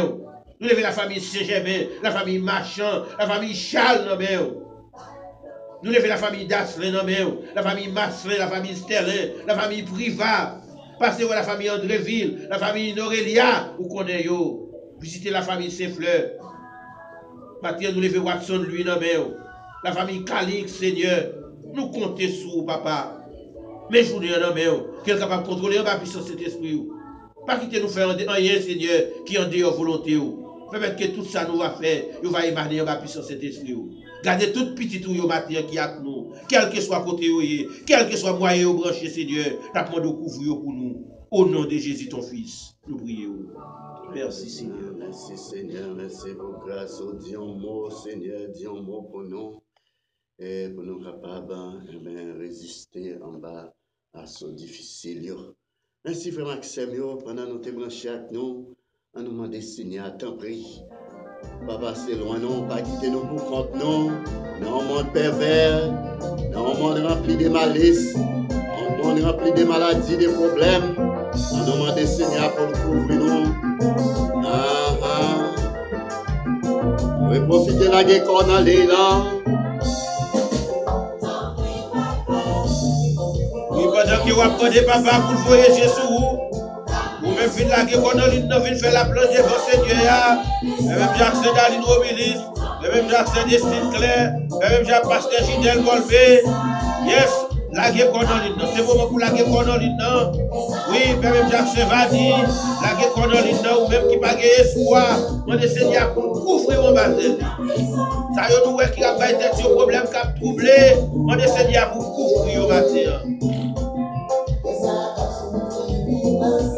nous levons la famille Saint-Germain, la famille Marchand, la famille Charles non mais nous levons la famille Dasselin non mais la famille Masselin, la famille Sterling, la famille Privat, passez la famille Andréville, la famille Norelia, vous connaissez yo, visitez la famille Saint-Fleur. Maintenant nous levons Watson lui non mais la famille Calix, Seigneur, nous comptons sur papa. Mais je vous dis, non, mais qui est capable de contrôler la puissance de cet esprit. Pas quitter nous faire rien, Seigneur, qui en dehors volonté. Permettre que tout ça nous va faire, nous va émaner la puissance de cet esprit. Gardez tout petit tout matin qui a nous, quel que soit côté, quel que soit moyen au branché, Seigneur, t'apprends de couvrir pour nous. Au nom de Jésus, ton Fils, nous prions. Merci, Seigneur. Merci, Seigneur. Merci pour grâce. Dis un mot, Seigneur, dis un mot pour nous. Et pour nous capables de résister en bas à ce difficile. Merci frère Maxime, pendant nous te brancher avec nous, on nous demande Seigneur, t'en prie. Papa, c'est loin, non, pas quitter nous pour compte, non. Dans un monde pervers, dans un monde rempli de malice, dans un monde rempli de maladies, de problèmes. On nous demande Seigneur pour couvrir nous. On va profiter de la guerre qu'on a là. Pendant que vous apprenez papa pour voyager sur vous, vous même fin la guerre qu'on a l'île, faire la planche devant Seigneur, et même Jackson Daline Robilis, et même Jackson Destin Claire, Même j'ai pasteur Gidel Golbé. Yes, la guerre qu'on a là. C'est bon pour la guerre qu'on a là. Oui, même Jacques Sevadi, la guerre qu'on a là, ou même qui pas gagné espoir. Mon Seigneur pour couvrir mon baptême. Ça y est, nous qui a pas été sur problème qui a troublé. Mon Seigneur pour couvrir mon baptême.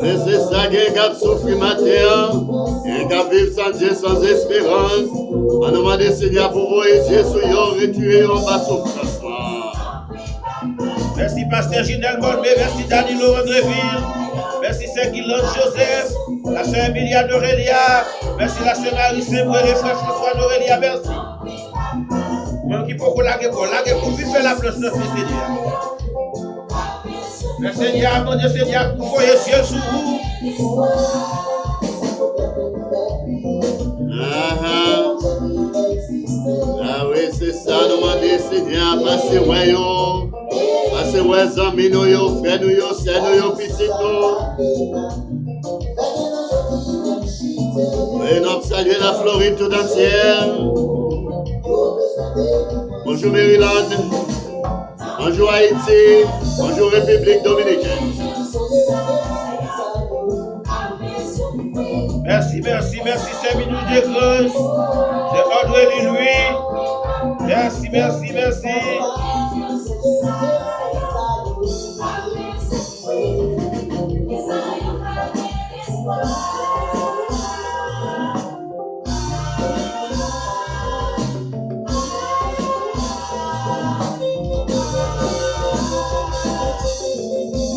Et c'est ça qui a souffert matin, et qui a vécu sans Dieu, sans espérance. On demande au Seigneur pour vous aider sur eux, retirer en bas souffrance. Merci Pasteur Ginel Molbé, merci Danilo Andréville, merci Saint-Guilain Joseph, la sœur Emilia d'Aurélia, merci la sœur Marie Sembré, les frères François d'Aurélia, merci. Même qui peut laguer pour vivre la place de Seigneur. Le Seigneur, mon Dieu Seigneur, pour voyer le ciel sur vous. Ah oui, c'est ça, nous demandons Seigneur, passez ouais yo, passez ouais amis nous yo, frères nous yo, sœurs nous yo, petits nous. Et nous saluons la Floride tout entière. Bonjour Maryland. Bonjour Haïti, bonjour République Dominicaine. Merci, merci, merci, c'est Minou de Grâce, c'est André Louis. Merci, merci, merci.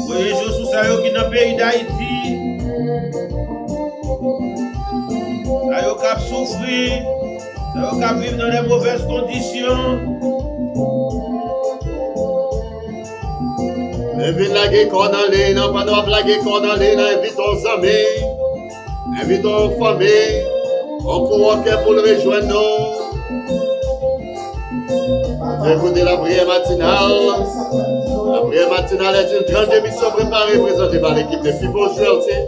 Voyez, je suis qui dans le pays d'Haïti. Ça y cap souffrir, ça y cap vivre dans les mauvaises conditions. Invite la guerre qu'on a ligne, non pas de la guerre qu'on a ligne, invitons nos amis, invitons nos familles, on court pour le rejoindre nous. Écoutez la prière matinale. La prière matinale est une grande émission préparée, présentée par l'équipe de People's Realty,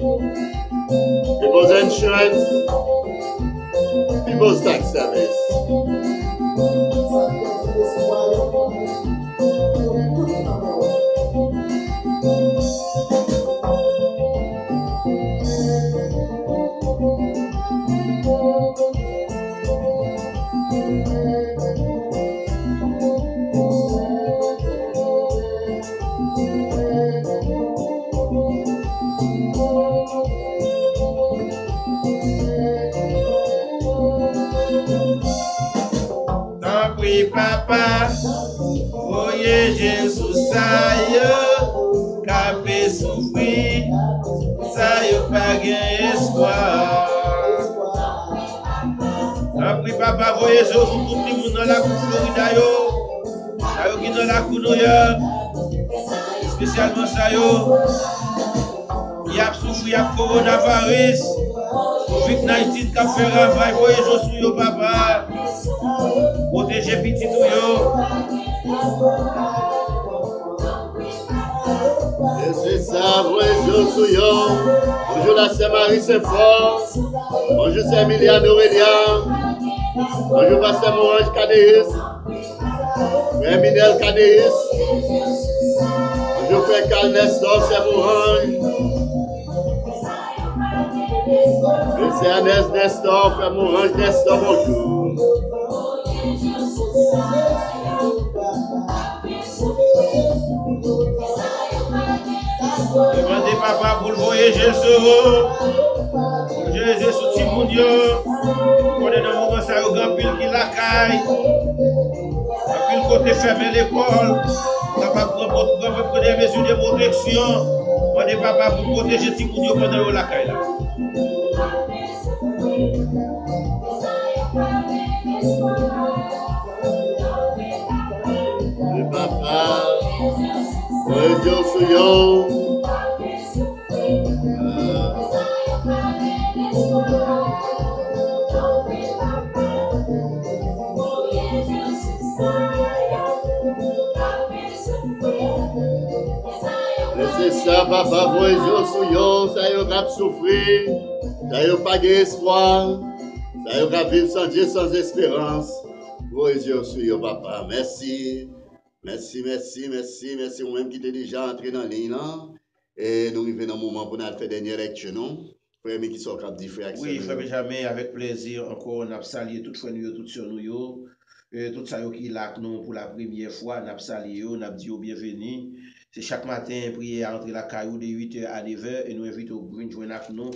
People's Insurance, People's Tax Service. Papa, voyez Jésus, ça y est, capé souffrir, ça y est, pas gain espoir. Après papa, voyez Jésus, tout le monde dans la cour Florida, ça y est, qui dans la cour New York, spécialement ça y est, il y a souffert, il y a coronavirus, COVID-19 qui a fait travail, voyez Jésus, papa. Protéger petit tout yo. Et c'est ça, bonjour Souillon. Bonjour la sœur Marie Saint-Fort. Bonjour sœur Emilia d'Aurélia. Bonjour pasteur Morange Cadéis. Frère Minel Cadéis. Bonjour frère Carl Nestor, sœur Morange. Frère Ernest Nestor, frère Morange Nestor, bonjour. Demandez papa pour le voyager Jésus. Jésus sous Timounio. On est dans le moment ça, il y a un grand pile qui la caille. Un pile côté fermer l'école. Capable de prendre des mesures de protection. Demandez papa pour protéger Timounio pendant la caille là. Le papa, le Dieu Souillon. C'est ça, papa, voyez Souillon, ça y a souffrir, ça y a pas d'espoir, ça y a vivre sans Dieu, sans espérance. Gros yeux sur yo, papa. Merci. Merci, merci, merci, merci. Ou même qui était déjà entré dans la ligne là. Et nous arrivons dans le moment pour nous faire dernière lecture, non? Frère, qui sont cap dit frère. Oui, frère Benjamin, avec plaisir, encore, on a salué tout frère nous, tout sur nous, tout ça qui est là nous pour la première fois, on a salué, on a dit bienvenue. C'est chaque matin, prier à entrer la caillou de 8h à 9h et nous invitons au venir joindre avec nous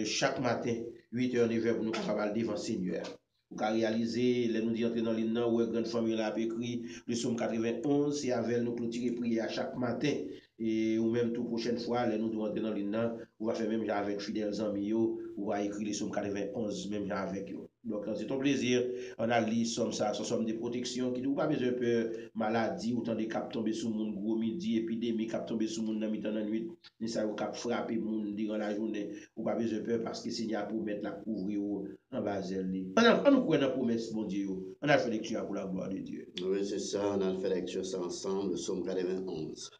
chaque matin, 8h à 9h pour nous travailler devant le Seigneur. Pour réaliser, les nous dit entrer dans l'île, où est grande famille là, écrit le psaume 91, c'est avec nous clôturer prier à chaque matin. Et ou même toute prochaine fois, les nous devons entrer dans l'île, on va faire même avec fidèles amis, on va écrire le psaume 91, même avec eux. Donc, c'est ton plaisir. On a lu somme ça, ce sont des protections qui n'ont pas besoin de peur, maladie, autant de cap tomber sous mon gros midi, épidémie cap tomber sous mon dans la nuit, ni ça ou cap frapper mon durant la journée, ou pas besoin de peur parce que Seigneur pour mettre la couvrir en bas d'elle. On nous croit dans la promesse, mon Dieu. On a fait lecture pour la gloire de Dieu. Oui, c'est ça, on a fait lecture ça ensemble, le psaume 91.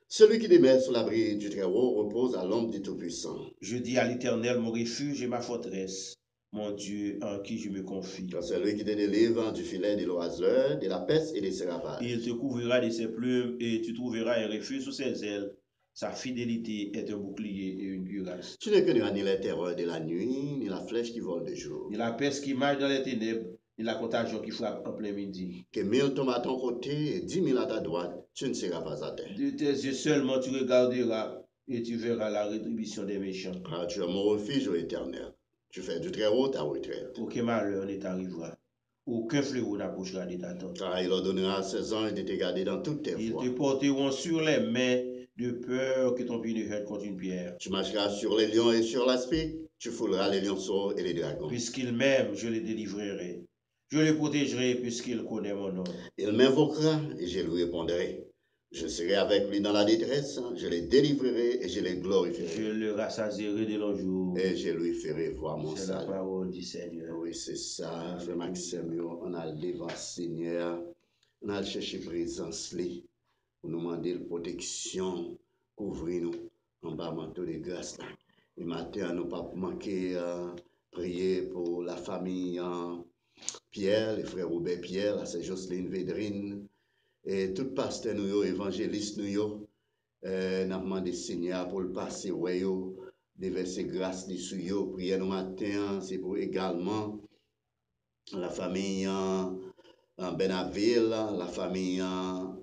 Celui qui demeure sous l'abri du Très-Haut repose à l'ombre du Tout-Puissant. Je dis à l'Éternel, mon refuge et ma forteresse, mon Dieu en qui je me confie. Celui qui te délivre du filet de l'oiseleur, de la peste et des sérapades. Il te couvrira de ses plumes et tu trouveras un refuge sous ses ailes. Sa fidélité est un bouclier et une cuirasse. Tu ne connais ni les terreurs de la nuit, ni la flèche qui vole de jour. Ni la peste qui marche dans les ténèbres, ni la contagion qui frappe en plein midi. Que 1000 tombent à ton côté et 10 000 à ta droite, tu ne seras pas à terre. De tes yeux seulement tu regarderas et tu verras la rétribution des méchants. Car tu es mon refuge, ô Éternel. Tu fais du Très-Haut ta retraite. Aucun malheur ne t'arrivera. Aucun fléau n'approchera de ta tente. Car il ordonnera à ses anges de te garder dans toutes tes Ils voies. te porteront sur les mains de peur que ton pied ne heurte contre une pierre. Tu marcheras sur les lions et sur l'aspic. Tu fouleras les lionceaux et les dragons. Puisqu'il m'aime, je le délivrerai. Je le protégerai puisqu'il connaît mon nom. Il m'invoquera et je lui répondrai. Je serai avec lui dans la détresse, je le délivrerai et je le glorifierai. Je le rassasierai de longs jours. Et je lui ferai voir mon C'est la salut. parole du Seigneur. Oui, c'est ça, frère Maxime, on a le devant Seigneur, on a cherché présence, pour nous demander la protection, couvrir nous en bas manteau de grâce. Et matin, nous pas manquer prier pour la famille Pierre, les frères Robert Pierre, c'est Jocelyne Védrine, et tout pasteur nous, évangéliste nous, n'a demandé Seigneur pour le passer, ouais, des versets grâce dessus, prier nous matin, c'est pour également la famille Benaville, la famille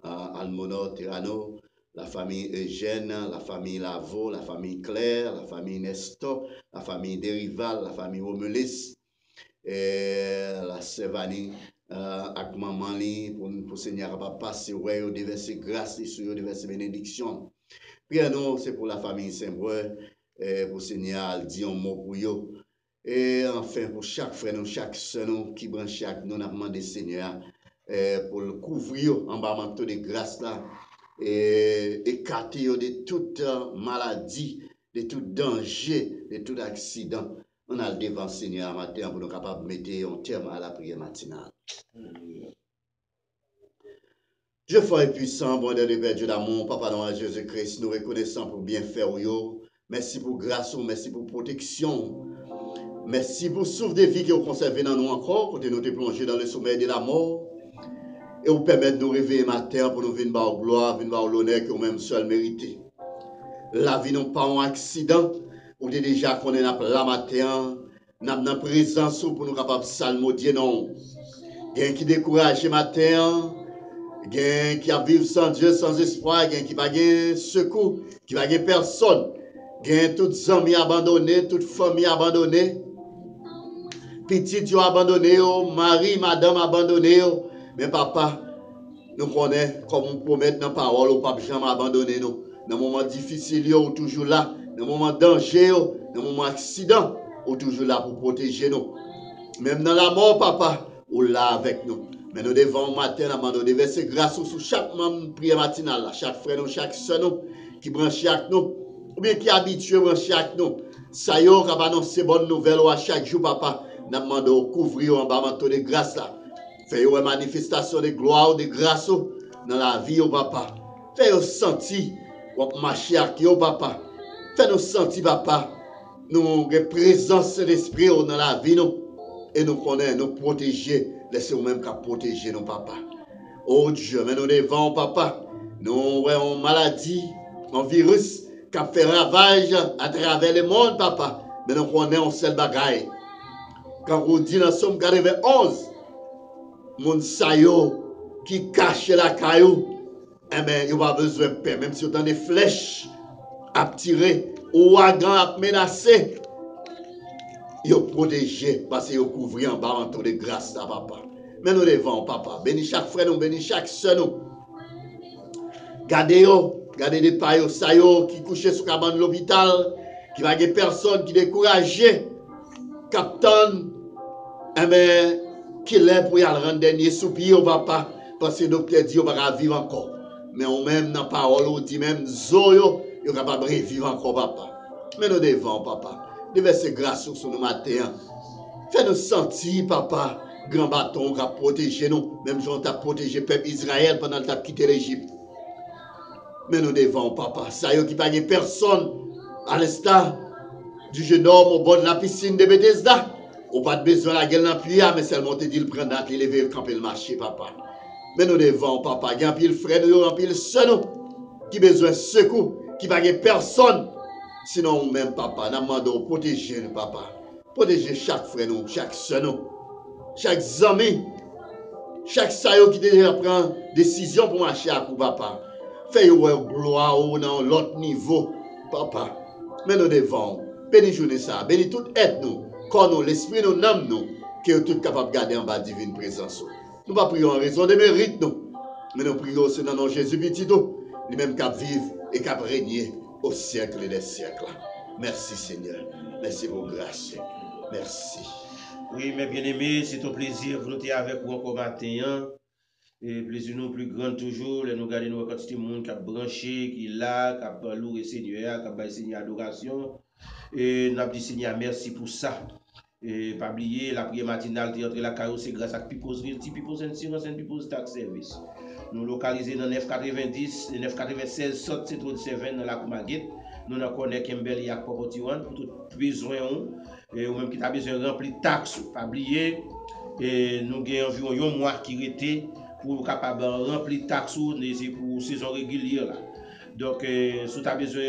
Almonor Tirano, la famille Eugène, la famille Lavo, la famille Claire, la famille Nestor, la famille Derival, la famille Romulis, et la Sevani, avec maman pour Seigneur pas passer, ouais, des versets grâce dessus, des versets bénédiction. Priez nous, c'est pour la famille Saint-Breu, pour Seigneur, dit un mot pour eux. Et enfin, pour chaque frère, nous, chaque soeur, nous, qui branche chaque, nous avons demandé Seigneur pour le couvrir en bas manteau de grâce là, et écarter de toute maladie, de tout danger, de tout accident. On a le devant Seigneur matin pour nous capables de mettre un terme à la prière matinale. Dieu fort et puissant, bon Dieu de Père, Dieu d'amour, Papa dans Jésus-Christ, nous reconnaissons pour bien faire. Merci pour grâce, merci pour protection. Merci pour souffle de vie que vous conservez dans nous encore, pour nous te plonger dans le sommeil de la mort. Et vous permettre de nous réveiller matin pour nous venir par gloire, venir par l'honneur que vous-même seul méritez. La vie n'est pas un accident, ou déjà qu'on est là matin, nous avons une présence pour nous capables de salmodier non. Il y a qui décourage matin, il y a qui a vivre sans Dieu, sans espoir, il y a qui va gagner secours, qui va gagner personne. Il y a toutes amis abandonnés, toute famille abandonnée. Petit Dieu abandonné, mari, madame abandonné, mais papa, nous connaissons comme on promet dans la parole, ou pas jamais abandonner nous. Dans le moment difficile, ou toujours là. Dans le moment danger, dans le moment accident, ou toujours là pour protéger nous. Même dans la mort, papa, ou là avec nous. Mais nous devons matin, nous devons verser grâce sur chaque membre prière matinale, chaque frère, nous, chaque soeur, nous, qui branche avec nous, ou bien qui habitue branche avec nous. Ça y est, on va annoncer bonne nouvelle à chaque jour, papa. Nous demandons de couvrir en bas manteau de grâce là. Fais une manifestation de gloire, de grâce dans la vie, au papa. Fais-nous sentir, ou marcher avec vous, papa. Fais-nous sentir, papa, nous présence de l'esprit dans la vie, nous. Et nous connaissons, nous protéger. Laissez-nous même qu'à protéger nos papas. Oh Dieu, mais nous devons, papa. Nous avons une maladie, un virus qui a fait ravage à travers le monde, papa. Mais nous connaissons un seul bagaille. Quand on dit dans Somme 91, mon sayo qui cache la caillou, eh bien, il n'y a pas besoin de paix. Même si on a des flèches à tirer, ou ouragan à menacer, il est protégé parce qu'il est couvert en bas en tout de grâce à papa. Mais nous devons, papa, bénis chaque frère, nous bénis chaque soeur, nous. Gardez des paillots, sayo qui couchent sur la cabane de l'hôpital, qui va des personnes qui découragées, capitaine, eh bien, qui est pour y aller rendre dernier soupir au papa, parce que le docteur dit qu'on va vivre encore. Mais on même dans la parole, on dit même Zoyo, il est capable de vivre encore, papa. Mais nous devons, papa, déverser grâce sur nous matin. Fais-nous sentir, papa, grand bâton qui a protégé nous, même si on t'a protégé le peuple Israël pendant que tu as quitté l'Égypte. Mais nous devons, papa, ça y est, qui pas personne, à l'instar du jeune homme au bord de la piscine de Bethesda. On n'a pas besoin de la gueule dans le puits, mais seulement te dit le prendre date, il lever le camp et le marché, papa. Mais nous devons, papa, il y a un pile frère, il y a un pile sœur, qui besoin de secours, qui va personne. Sinon, même, papa, nous demandons de protéger nous, papa. Protéger chaque frère, nous, chaque sœur, nous, chaque ami, chaque saillot qui déjà prend décision pour marcher à coup, papa. Fais-nous gloire dans l'autre niveau, papa. Mais nous devons, bénis journée ça, bénis toute aide nous, quand nous, l'esprit nous, l'âme nous, qui est tout capable de garder en bas divine présence. Nous ne prions en raison de mérite, nous. Mais nous prions aussi dans le nom de Jésus petit, lui même qui vivre et qui régner au siècle des siècles. Merci Seigneur. Merci pour grâce. Merci. Oui, mes bien-aimés, c'est un plaisir de nous avec vous encore matin. Et plaisir nous plus grand toujours. Nous regardons nous quantité de monde qui a branché, qui est là, qui a loué Seigneur, qui a Seigneur adoration. Et nous avons dit Seigneur, merci pour ça. Et pas oublier la prière matinale qui entre la carrière, c'est grâce à People's Realty, People's Insurance and People's Tax Service. Nous localisons dans 990 et 996 South Central 7 dans la Koumaguet. Nous n'avons connaît Kimberly à Popotiwan pour tout besoin et ou même qui a besoin de remplir taxes, pas oublier. Et nous avons environ un mois qui était pour capable remplir taxes pour saison régulière là. Donc si tu as besoin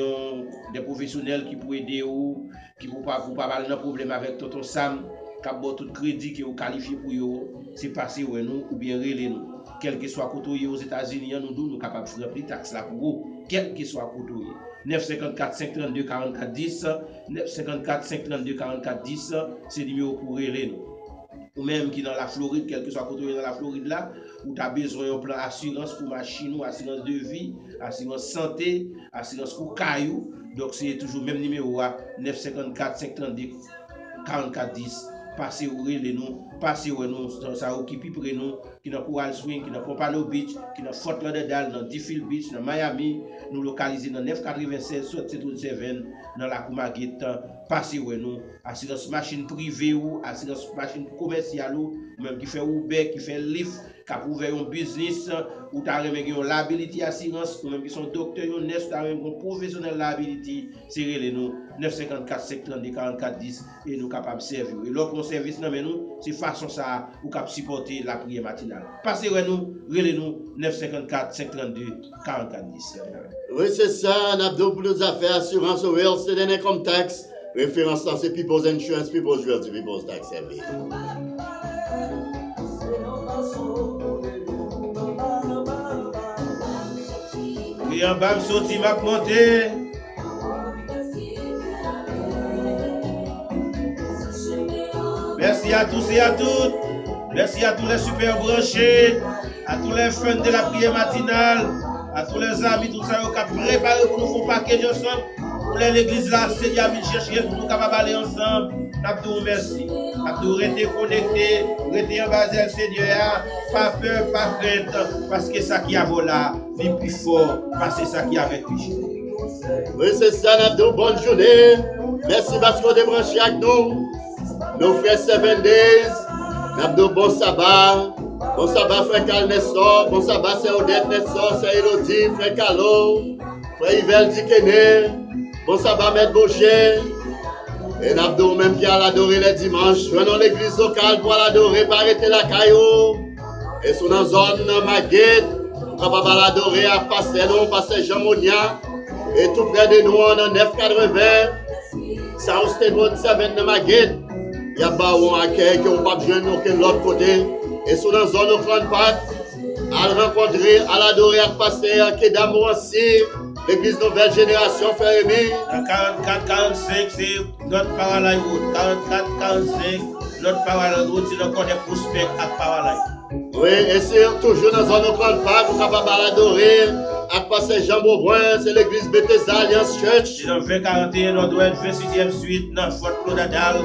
des professionnels qui peuvent aider ou qui ne pas avoir de problème avec Tonton Sam, qui a tout crédit qui est qualifié pour eux, c'est passer ou nous ou bien relais nous. Quel que soit côté aux États-Unis, nous sommes capables de remplir taxes là pour vous, quel que soit côté. 954 532 44 10, 954 532 44 10, c'est le numéro pour relais nous. Ou même qui dans la Floride, quel que soit côté dans la Floride là, où tu as besoin d'un plan assurance pour machine, assurance de vie, assurance santé, assurance pour caillou. Donc c'est toujours le même numéro à 954 532 44 10. Passez au relais nous, passez au nous, ça occupe près nous, qui dans Coral Swing, qui dans Pompano Beach, qui dans Fort Lauderdale, dans Deerfield Beach, dans Miami, nous localisés dans 996 South Central 7 dans la Koumaguet. Passez au nous, assurance machine privée ou assurance machine commerciale ou même qui fait Uber, qui fait Lyft, qui a ouvert un business ou tu as une liability assurance ou même qui sont docteurs, ou nurse, tu as un professionnel liability, c'est nous 954 532 44 10 et nous capables de servir. Et l'autre service non mais nous, c'est façon ça ou cap supporter la prière matinale. Passez nous, relez-nous 954 532 44 10. Oui, c'est ça, Nabdo pour nos affaires, assurance au Real Estate and Income Tax. Référence dans c'est People's Insurance, People's Realty, People's Tax Service. Oui, en bas, sorti m'a monté. Merci à tous et à toutes. Merci à tous les super branchés, à tous les fans de la prière matinale, à tous les amis, tout ça, qui ont préparé pour nous faire paquet ensemble. Pour l'église là, c'est bien de chercher pour nous capables aller ensemble. Nous merci. Nous rester connectés, rester en bas de Seigneur, pas peur, pas crainte, parce que ça qui a volé, vit plus fort, parce que ça qui a avec lui. Oui, c'est ça, Nabdo, bonne journée. Merci parce qu'on est branché avec nous. Nos frères 7 Days, Nabdo, bon sabbat. Bon sabbat, frère Carl Nestor. Bon sabbat, c'est Odette Nestor, c'est Elodie, frère Carlo, frère Yvel Dikené. Bon sabbat, Maître Boucher. Et nous même qui a l'adoré les dimanches, venons l'église locale pour l'adorer, par arrêter la caillou. Et sur la zone Maguette, nous sommes capables d'adorer à passer Jean Monia. Et tout près de nous, on a 980. Ça, on s'est dit, ça vient de Maguette. Il y a pas un accueil qui n'a pas besoin de l'autre côté. Et sur la zone Oakland Park, à rencontrer, à l'adorer, à passer, à Kedam aussi. L'église Nouvelle Génération Fermi. 44-45, c'est notre Parallel Road. 44-45, notre Parallel Road, c'est encore des prospects à Parallel. Oui, et c'est toujours dans un autre parc, vous êtes capable d'adorer. À passer Jean Beaubrun, c'est l'église Bethesda Alliance Church. C'est dans 2041, nous doit être 28e suite, dans Fort Claudadal.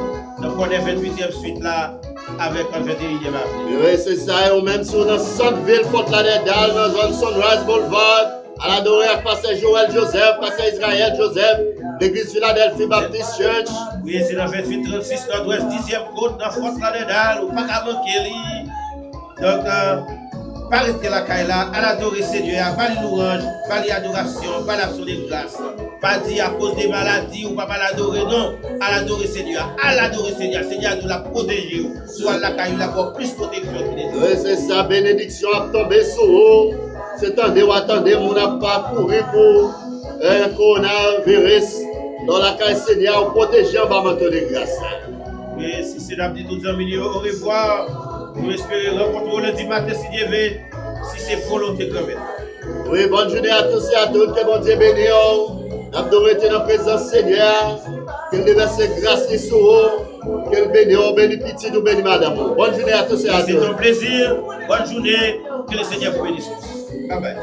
Donc on est 28e suite là, avec un 21e avenue. Oui, c'est ça, et même sur notre centre-ville, Fort Lauderdale, dans zone Sunrise Boulevard. À l'adorer à passer Joël Joseph, passer Israël Joseph, l'église Philadelphie Baptist Church. Oui, c'est dans 2836 Nord-Ouest, 10e côte, dans Fort Lauderdale, ou pas qu'à manquer. Donc, pas rester la caille là, à l'adorer Seigneur, pas les louanges, pas les adorations, pas l'action de grâce. Pas dire à cause des maladies ou pas l'adorer, non. À l'adorer Seigneur, Seigneur nous l'a protégé. Soit la caille là, pour plus protection que les autres. Oui, c'est ça, bénédiction a tombé sur vous. C'est attendez, on n'a pas couru pour un coronavirus. Dans la caille Seigneur, protéger en bas maintenant de grâce. Oui, si c'est la petite tous amis, au revoir. Nous espérons rencontrer le dimanche si Dieu veut, si c'est volonté quand même. Oui, bonne journée à tous et à toutes, que bon Dieu bénisse. Nous été dans la présence Seigneur, qu'il déverse grâce sur vous, qu'il bénisse, bénisse petit ou bénisse madame. Bonne journée à tous et à toutes. C'est un plaisir, bonne journée, que le Seigneur vous bénisse. Bye bye.